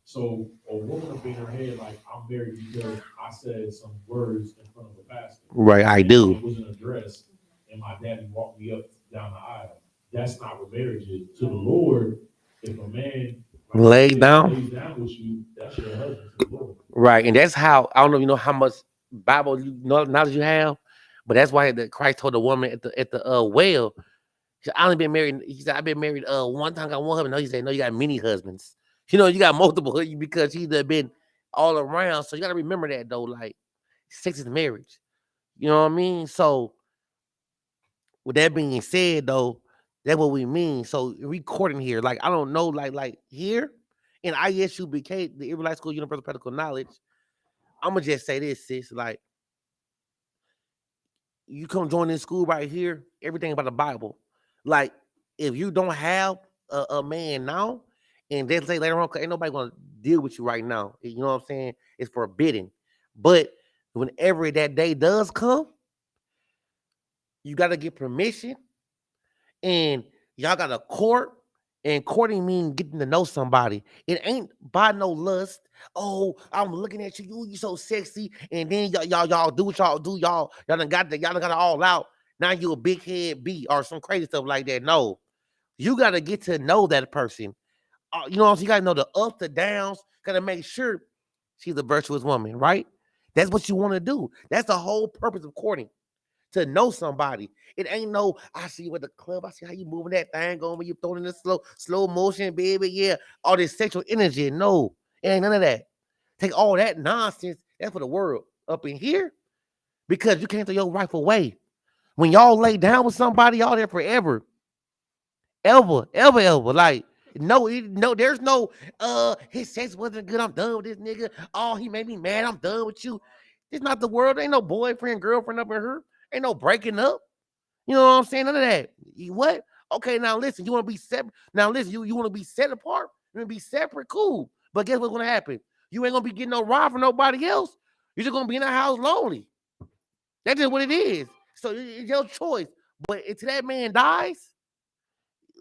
So a woman will be in her head like, I'm married because I said some words in front of a pastor. Right, I do. It wasn't addressed, and my daddy walked me up down the aisle. That's not what marriage is. To the Lord, if a man lays down with you, that's your husband to the Lord. Right, and that's how I don't know. You know how much Bible knowledge you have, but that's why Christ told the woman at the well. He said, I only been married. He said, I've been married one time. Got one husband. No, he said, no, you got many husbands. You know, you got multiple because he's been all around. So you got to remember that though. Like, sex is marriage. You know what I mean? So with that being said, though, that's what we mean. So recording here, like I don't know, like here in ISUBK, the Israelite School Universal Practical Knowledge. I'm gonna just say this, sis. Like, you come join this school right here, everything about the Bible. Like, if you don't have a man now, and they say later on, ain't nobody gonna deal with you right now. You know what I'm saying? It's forbidden. But whenever that day does come, you gotta get permission, and y'all gotta court. And courting means getting to know somebody. It ain't by no lust. Oh, I'm looking at you. You so sexy. And then y'all do what y'all do. Y'all done got it all out. Now you a big head B or some crazy stuff like that. No, you gotta get to know that person. You know what I'm saying? You gotta know the ups, the downs. Gotta make sure she's a virtuous woman, right? That's what you want to do. That's the whole purpose of courting. To know somebody. It ain't no, I see you at the club. I see how you moving that thing on when you throwing in the slow motion, baby. Yeah, all this sexual energy. No, it ain't none of that. Take all that nonsense. That's for the world up in here because you can't throw your wife away. When y'all lay down with somebody, y'all there forever. Ever. Like, no, there's no, his sex wasn't good. I'm done with this nigga. Oh, he made me mad. I'm done with you. It's not the world. Ain't no boyfriend, girlfriend up in her. Ain't no breaking up. You know what I'm saying? None of that. What? Okay, now listen. You want to be separate? Now listen. You want to be set apart? You want to be separate? Cool. But guess what's gonna happen? You ain't gonna be getting no ride from nobody else. You're just gonna be in the house lonely. That's just what it is. So it's your choice. But until that man dies,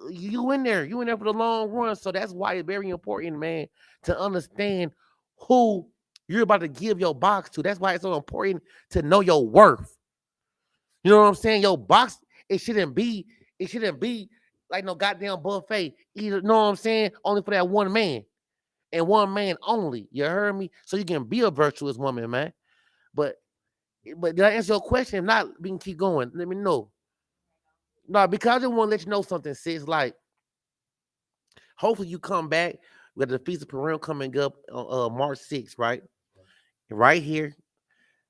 you in there. You in there for the long run. So that's why it's very important, man, to understand who you're about to give your box to. That's why it's so important to know your worth. You know what I'm saying? Your box, it shouldn't be like no goddamn buffet. Either, you know what I'm saying? Only for that one man. And one man only. You heard me? So you can be a virtuous woman, man. But did I answer your question? If not, we can keep going. Let me know. No, because I just want to let you know something, sis. Like, hopefully you come back. We got the Feast of Purim coming up on March 6th, right? Right here.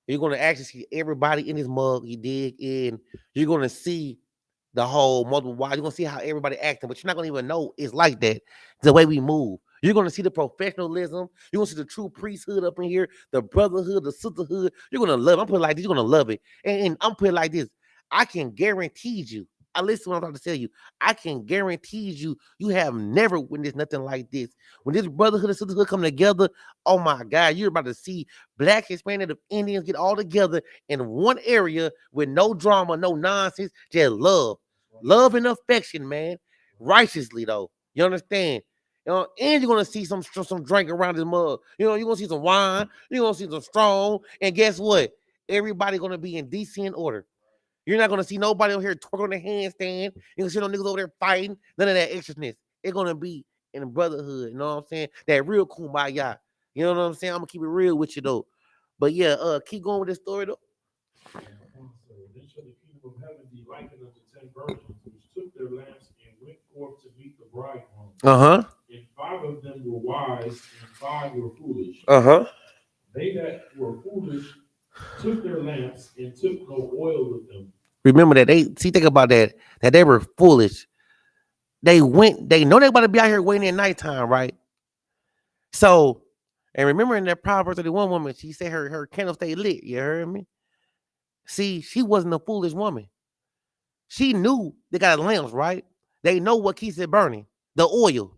You're going to actually see everybody in this mug, you dig? And you're going to see the whole multiple wives. You're going to see how everybody acting, but you're not going to even know it's like that. The way we move. You're going to see the professionalism. You're going to see the true priesthood up in here, the brotherhood, the sisterhood. You're going to love it. I'm putting it like this. You're going to love it. And I'm putting it like this. I can guarantee you. I listen to what I'm trying to tell you. I can guarantee you have never witnessed nothing like this. When this brotherhood and sisterhood come together, oh my God, you're about to see Black, Hispanic, Indians get all together in one area with no drama, no nonsense, just love. Love and affection, man. Righteously, though. You understand? You know, and you're gonna see some drink around this mug. You know, you're gonna see some wine, you're gonna see some strong, and guess what? Everybody gonna be in decent order. You're not gonna see nobody over here twerking on the handstand. You're gonna see no niggas over there fighting. None of that extraness. It's gonna be in brotherhood. You know what I'm saying? That real kumbaya. You know what I'm saying? I'm gonna keep it real with you though. But yeah, keep going with this story though. Then shall the kingdom of heaven be likened unto 10 virgins, which took their lamps and went forth to meet the bridegroom. And 5 of them were wise, and 5 were foolish. They that were foolish took their lamps and took no oil with them. Remember that think about that they were foolish. They know they about to be out here waiting at nighttime, right? So, and remember in that Proverbs 31 woman, she said her candle stayed lit. You heard me? See, she wasn't a foolish woman. She knew they got lamps, right? They know what keeps it burning, the oil.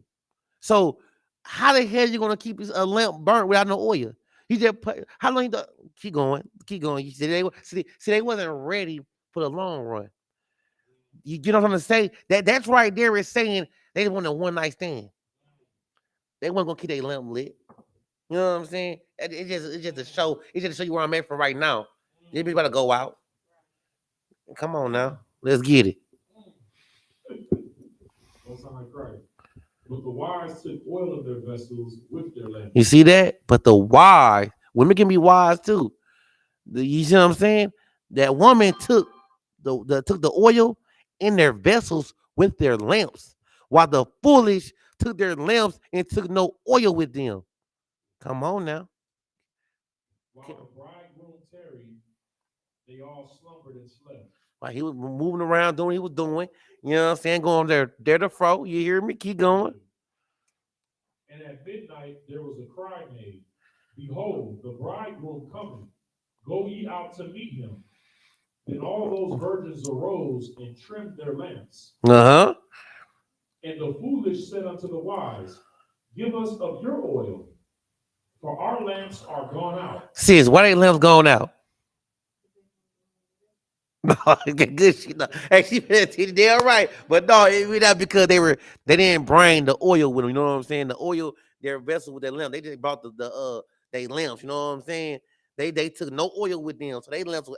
So, how the hell you gonna keep a lamp burnt without no oil? You just put, how long? Keep going. You see, they wasn't ready for the long run. You know what I'm gonna say? That's right there is saying they want a one night stand. They weren't gonna keep their lamp lit. You know what I'm saying? It's just to show. It's just to show you where I'm at for right now. You be about to go out. Come on now, let's get it. Don't sound like Christ. But the wise took oil in their vessels with their lamps. You see that? But the wise women can be wise too. You see what I'm saying? That woman took the oil in their vessels with their lamps, while the foolish took their lamps and took no oil with them. Come on now. While the bridegroom tarried, they all slumbered and slept. Like he was moving around doing what he was doing. You know what I'm saying? Going there to fro. You hear me? Keep going. And at midnight there was a cry made, behold, the bridegroom coming. Go ye out to meet him. Then all those virgins arose and trimmed their lamps. Uh-huh. And the foolish said unto the wise, give us of your oil, for our lamps are gone out. Sis, why they lamps gone out? No, good shit. No. Hey, they're all right. But no, it not because they didn't bring the oil with them. You know what I'm saying? The oil, their vessel with their lamp. They just brought they lamps. You know what I'm saying? They took no oil with them, so they lamps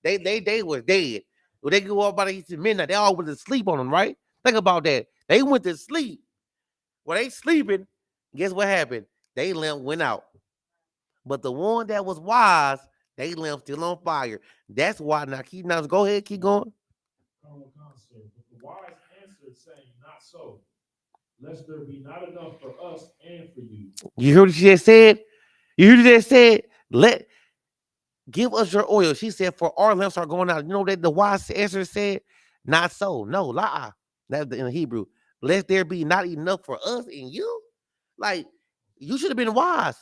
they were dead. When they go up by the midnight, they all went to sleep on them, right? Think about that. They went to sleep. When they sleeping, guess what happened? They lamp went out. But the one that was wise, they lamp still on fire. That's why now go ahead, keep going. But the wise answered, saying, not so, lest there be not enough for us and for you. You heard what she just said? You heard what she just said? Give us your oil. She said, for our lamps are going out. You know that the wise answer said, not so. No, la. That's in Hebrew. Lest there be not enough for us and you. Like, you should have been wise.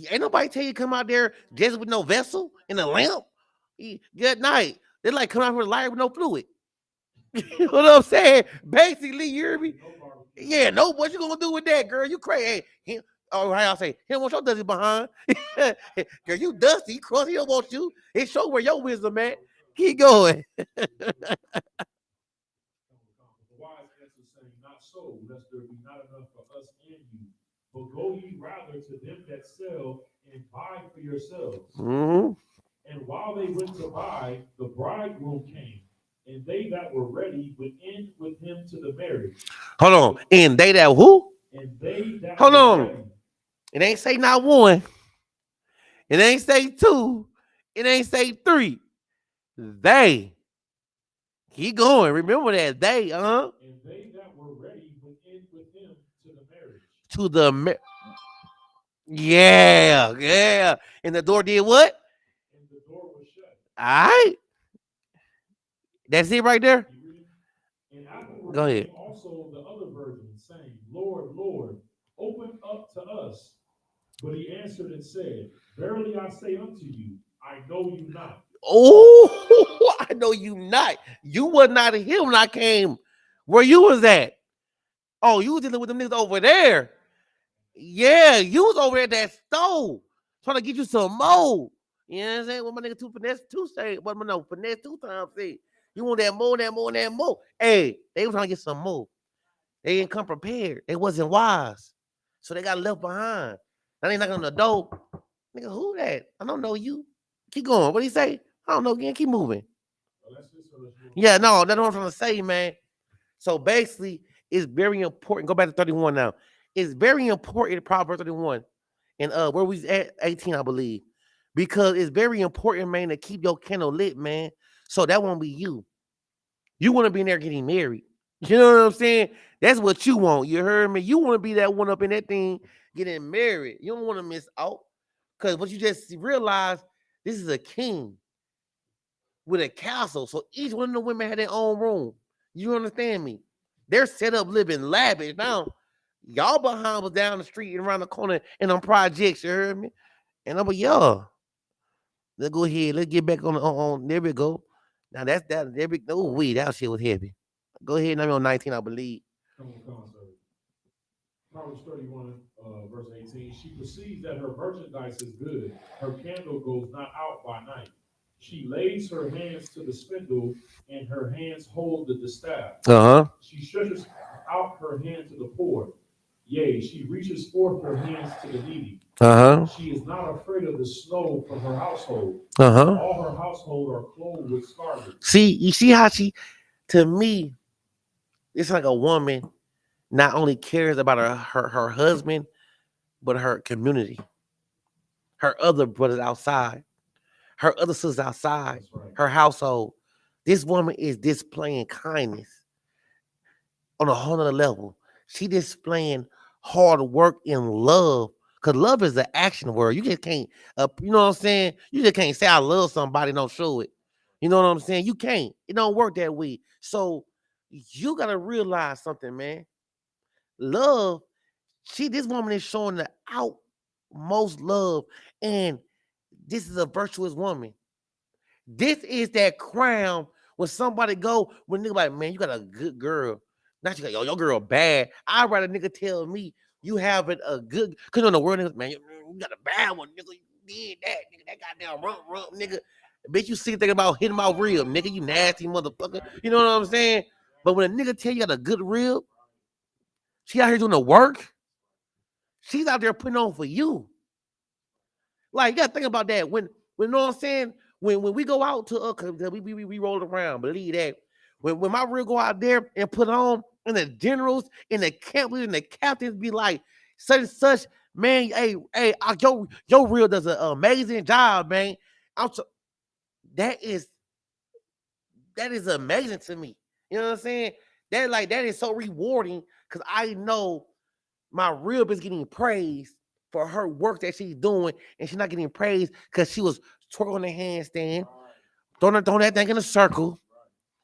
Ain't nobody tell you come out there just with no vessel and a lamp. Good night. They're like coming out with a lighter with no fluid. You know what I'm saying? Basically, you hear me? Yeah, no, what you gonna do with that, girl? You crazy. Hey, how I say, he don't want your dusty behind. Girl, you dusty, cross, he don't want you. It show where your wisdom at. Keep going. The wise answered, saying, not so, lest there be not enough for us and you. But go ye rather to them that sell and buy for yourselves. Mm-hmm. And while they went to buy, the bridegroom came, and they that were ready went in with him to the marriage. Hold on. And they that who? And they that hold on. Ready. It ain't say not one. It ain't say two. It ain't say three. They. Keep going. Remember that. They, And they that were ready went in with him to the marriage. To the yeah. And the door did what? And the door was shut. All right. That's it right there. And afterward go ahead. Also the other virgins, saying, Lord, Lord, open up to us. But he answered and said, verily I say unto you, I know you not. Oh, I know you not. You was not here when I came. Where you was at? Oh, you was dealing with them niggas over there. Yeah, you was over there at that stove trying to get you some more. You know what I'm saying? What my nigga two say? What my no finesse 2 times say? You want that more? Hey, they was trying to get some more. They didn't come prepared. They wasn't wise, so they got left behind. Now they knocking on the door. Nigga, who that? I don't know you. Keep going. What do you say? I don't know. Again, keep moving. Yeah, no, that's what I'm trying to say, man. So basically, it's very important. Go back to 31 now. It's very important, Proverbs 31. And where we at 18, I believe. Because it's very important, man, to keep your candle lit, man. So that won't be you. You want to be in there getting married. You know what I'm saying? That's what you want. You heard me? You want to be that one up in that thing getting married. You don't want to miss out. Because what you just realized, This is a king with a castle. So each one of the women had their own room. You understand me? They're set up living lavish. Now, y'all behind was down the street and around the corner in them projects, you heard me? And I'm like, yo, let's go ahead. Let's get back on there we go. Now that's that. There we go. That shit was heavy. Go ahead. I'm on 19, I believe. Proverbs 31, verse 18. She perceives that her merchandise is good. Her candle goes not out by night. She lays her hands to the spindle, and her hands hold the distaff. She stretches out her hand to the poor. Yea, she reaches forth her hands to the needy. She is not afraid of the snow from her household. All her household are clothed with scarlet. See, you see how she, to me, it's like a woman not only cares about her husband, but her community, her other brothers outside, her other sisters outside, Right. her household. This woman is displaying kindness on a whole nother level. She displaying hard work and love. Because love is an action word. You just can't, you know what I'm saying? You just can't say I love somebody and don't show it. You know what I'm saying? You can't. It don't work that way. So you got to realize something, man. Love, this woman is showing the outmost love. And this is a virtuous woman. This is that crown when somebody go, when nigga like, man, you got a good girl. Not you got, yo, your girl bad. I'd rather nigga tell me you having a good, because in the world, niggas, man, you got a bad one, nigga. You did that, nigga. That goddamn rump, nigga. Bitch, you see thinking about hitting my rib, nigga. You nasty motherfucker. You know what I'm saying? But when a nigga tell you got a good rib, she out here doing the work. She's out there putting on for you. Like, you gotta think about that. When you know what I'm saying? When we go out to we roll around, believe that. When my real go out there and put on, and the generals and the camp leaders and the captains be like, such and such, man, hey, your real does an amazing job, man. That is amazing to me. You know what I'm saying? That is so rewarding because I know my rib is getting praised for her work that she's doing, and she's not getting praised because she was twerking on the handstand, throwing that thing in a circle.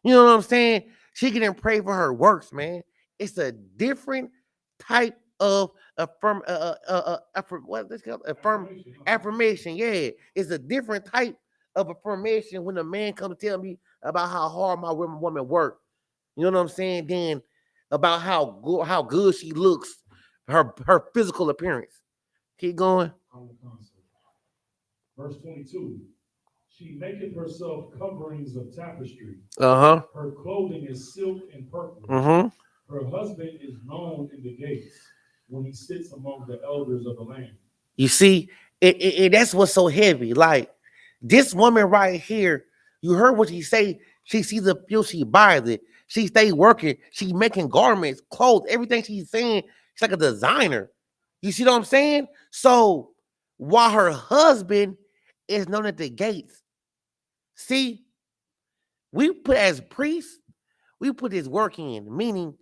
You know what I'm saying? She getting praised for her works, man. It's a different type of affirmation. Yeah, it's a different type of affirmation when a man comes to tell me about how hard my woman work. You know what I'm saying? Then about how good she looks, her physical appearance. Keep going. Verse 22. She maketh herself coverings of tapestry. Her clothing is silk and purple. Her husband is known in the gates when he sits among the elders of the land. You see, that's what's so heavy. Like this woman right here, you heard what she say. She sees a field, she buys it. She stay working. She making garments, clothes, everything she's saying. She's like a designer. You see what I'm saying? So while her husband is known at the gates, see, we put as priests, we put his work in, meaning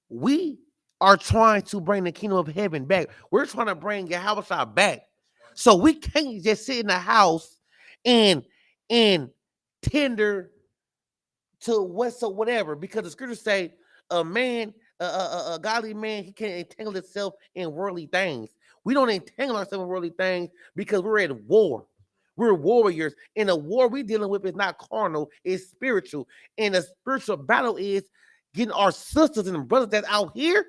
we are trying to bring the kingdom of heaven back. We're trying to bring Yahweh back. So we can't just sit in the house and tender to whatever, because the scriptures say a man, a godly man, he can't entangle himself in worldly things. We don't entangle ourselves in worldly things because we're at war. We're warriors. And the war we're dealing with is not carnal, it's spiritual. And the spiritual battle is getting our sisters and brothers that's out here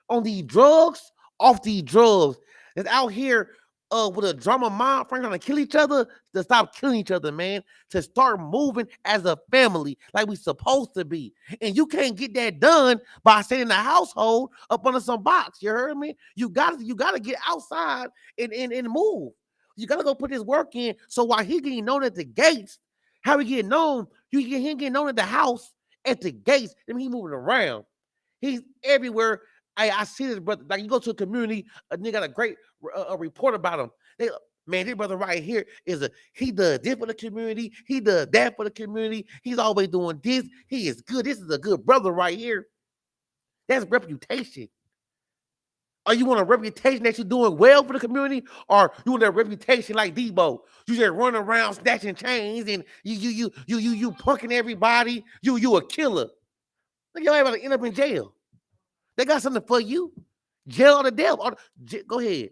on these drugs, off these drugs, that's out here with a drama mind frame trying to kill each other, to stop killing each other, man, to start moving as a family like we supposed to be. And you can't get that done by sitting in the household up under some box. You heard me? You gotta get outside and move. You gotta go put this work in. So while he getting known at the gates, how he getting known? You get him getting known at the house, at the gates, and he moving around. He's everywhere. I see this brother. Like you go to a community, a nigga got a great report about him. Man, this brother right here he does this for the community. He does that for the community. He's always doing this. He is good. This is a good brother right here. That's reputation. Or you want a reputation that you're doing well for the community, or you want a reputation like Debo? You just run around snatching chains and you punking everybody. You a killer. Look, y'all about to end up in jail. They got something for you. Jail or the devil. Go ahead.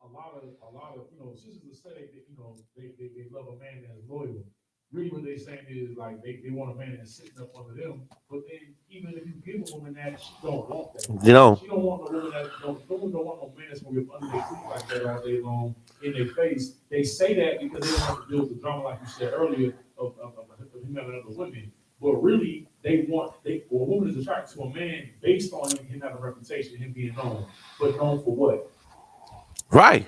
A lot of, sisters will say that, they love a man that is loyal. Really what they saying is like they want a man that's sitting up under them. But then even if you give a woman that, she don't want that. She don't want no woman that don't want no man that's gonna be under their feet like that all day long in their face. They say that because they don't want to deal with the drama, like you said earlier, of him having other women. But really, a woman is attracted to a man based on him having a reputation, him being known. But known for what? Right.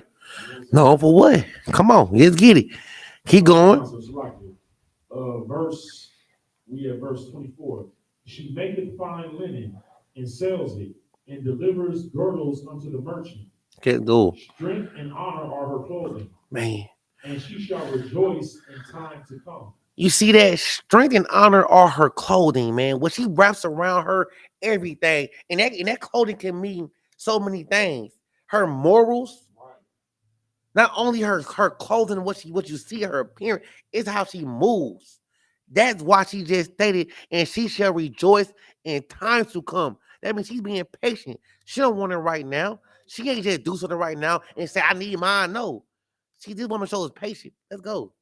Known for what? Come on, let's get it. Keep going. Verse 24. She maketh fine linen and sells it and delivers girdles unto the merchant. Okay, go. Strength and honor are her clothing. Man. And she shall rejoice in time to come. You see that? Strength and honor are her clothing, man. What she wraps around her, everything. And that clothing can mean so many things. Her morals. Not only her clothing, what you see, her appearance, it's how she moves. That's why she just stated, and she shall rejoice in times to come. That means she's being patient. She don't want it right now. She ain't just do something right now and say, I need mine. No. This woman shows patience. Let's go.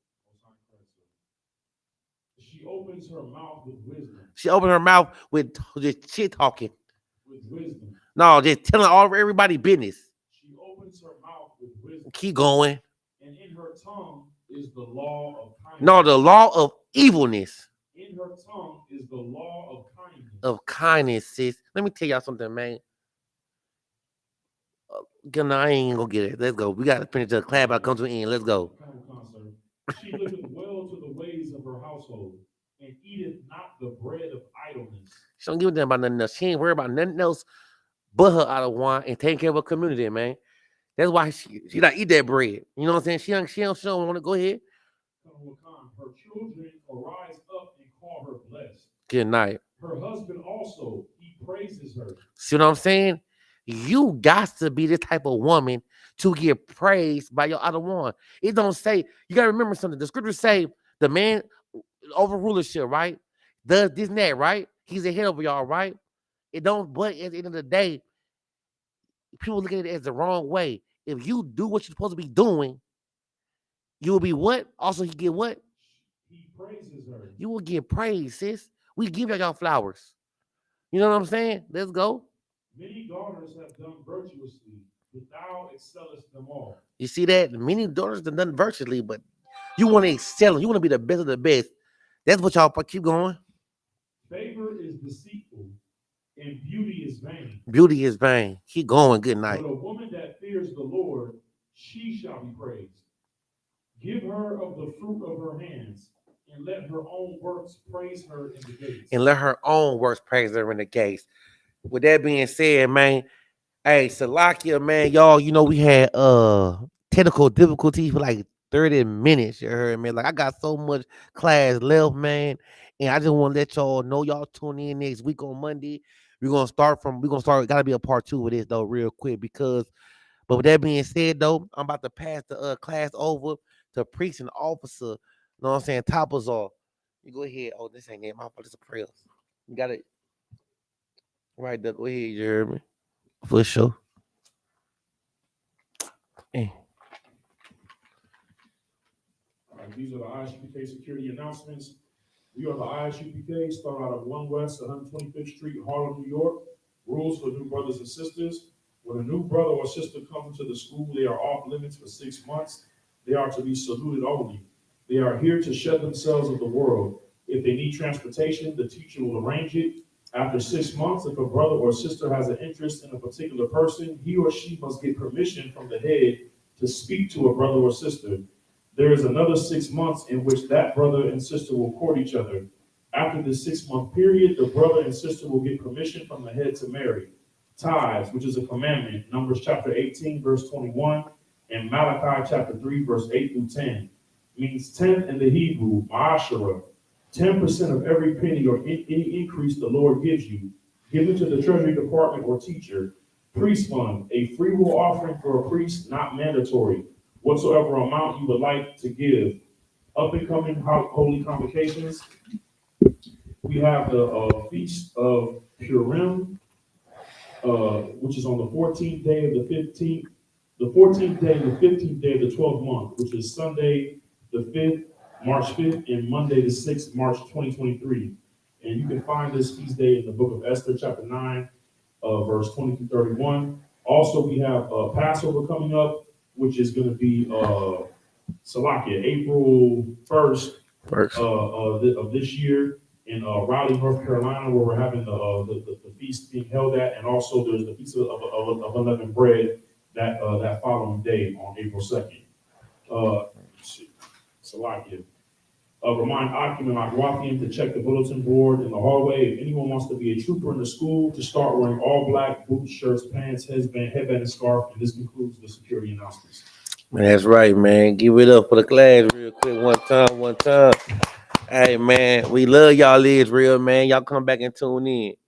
She opens her mouth with wisdom. She opened her mouth with just shit talking. With wisdom. No, just telling everybody business. She opens her mouth with wisdom. Keep going. And in her tongue is the law of kindness. No, the law of evilness. In her tongue is the law of kindness. Of kindness, sis. Let me tell y'all something, man. I ain't gonna get it. Let's go. We gotta finish the class, but I'll come to an end. Let's go. She looketh well to the ways of her household, and eateth not the bread of idleness. She don't give a damn about nothing else. She ain't worried about nothing else but her out of wine and taking care of her community, man. That's why she not eat that bread. You know what I'm saying? She don't want to go ahead. Her children arise up and call her blessed. Good night. Her husband also, he praises her. See what I'm saying? You got to be this type of woman to get praised by your other one. It don't say, you got to remember something. The scriptures say the man over rulership, right? Does this and that, right? He's a head over y'all, right? It don't, but at the end of the day, people look at it as the wrong way. If you do what you're supposed to be doing, you will be what? Also, he get what? He praises her. You will get praise, sis. We give y'all flowers. You know what I'm saying? Let's go. Many daughters have done virtuously, but thou excellest them all. You see that? Many daughters have done virtuously, but you want to excel. You want to be the best of the best. That's what y'all keep going. Favor is deceitful, and beauty is vain. Beauty is vain. Keep going. Good night. But a woman that fears the Lord, she shall be praised. Give her of the fruit of her hands, and let her own works praise her in the gates. And let her own works praise her in the gates. With that being said, man, hey, Salakia, man, y'all, we had technical difficulties for like 30 minutes. You heard me? Like, I got so much class left, man. And I just want to let y'all know, y'all tune in next week on Monday. We're gonna start, gotta be a part 2 of this though, real quick, but with that being said, though, I'm about to pass the class over to priest and officer. You know what I'm saying? Toppers off. You go ahead. Oh, this ain't it. My fault. This is prayers. You got it. Right there. Go ahead. You heard me. For sure. Hey. All right, these are the ISUPK security announcements. We are the ISUPK, start out of 1 West 125th Street, Harlem, New York. Rules for new brothers and sisters. When a new brother or sister comes to the school, they are off limits for 6 months. They are to be saluted only. They are here to shed themselves of the world. If they need transportation, the teacher will arrange it. After 6 months, if a brother or sister has an interest in a particular person, he or she must get permission from the head to speak to a brother or sister. There is another 6 months in which that brother and sister will court each other. After the 6-month period, the brother and sister will get permission from the head to marry. Tithes, which is a commandment, Numbers chapter 18, verse 21, and Malachi chapter 3, verse 8 through 10, means tenth in the Hebrew, ma'ashara, 10% of every penny or any increase the Lord gives you. given to the Treasury Department or teacher. Priest fund, a free will offering for a priest, not mandatory. Whatsoever amount you would like to give. Up and coming holy convocations. We have the Feast of Purim, which is on the 14th day of the 15th, the 14th day and the 15th day of the 12th month, which is Sunday the 5th, March 5th, and Monday the 6th, March 2023. And you can find this feast day in the book of Esther, chapter 9, verse 20 through 31. Also, we have Passover coming up, which is going to be Salakia, April 1st of this year in Raleigh, North Carolina, where we're having the feast being held at, and also there's the Feast of Unleavened Bread that following day on April 2nd. Salakia. Remind Akim and Akwathian to check the bulletin board in the hallway. If anyone wants to be a trooper in the school, to start wearing all black boots, shirts, pants, headband, and scarf. And this concludes the security announcements. Man, that's right, man. Give it up for the class real quick. One time. Hey, man, we love y'all, Israel, man. Y'all come back and tune in.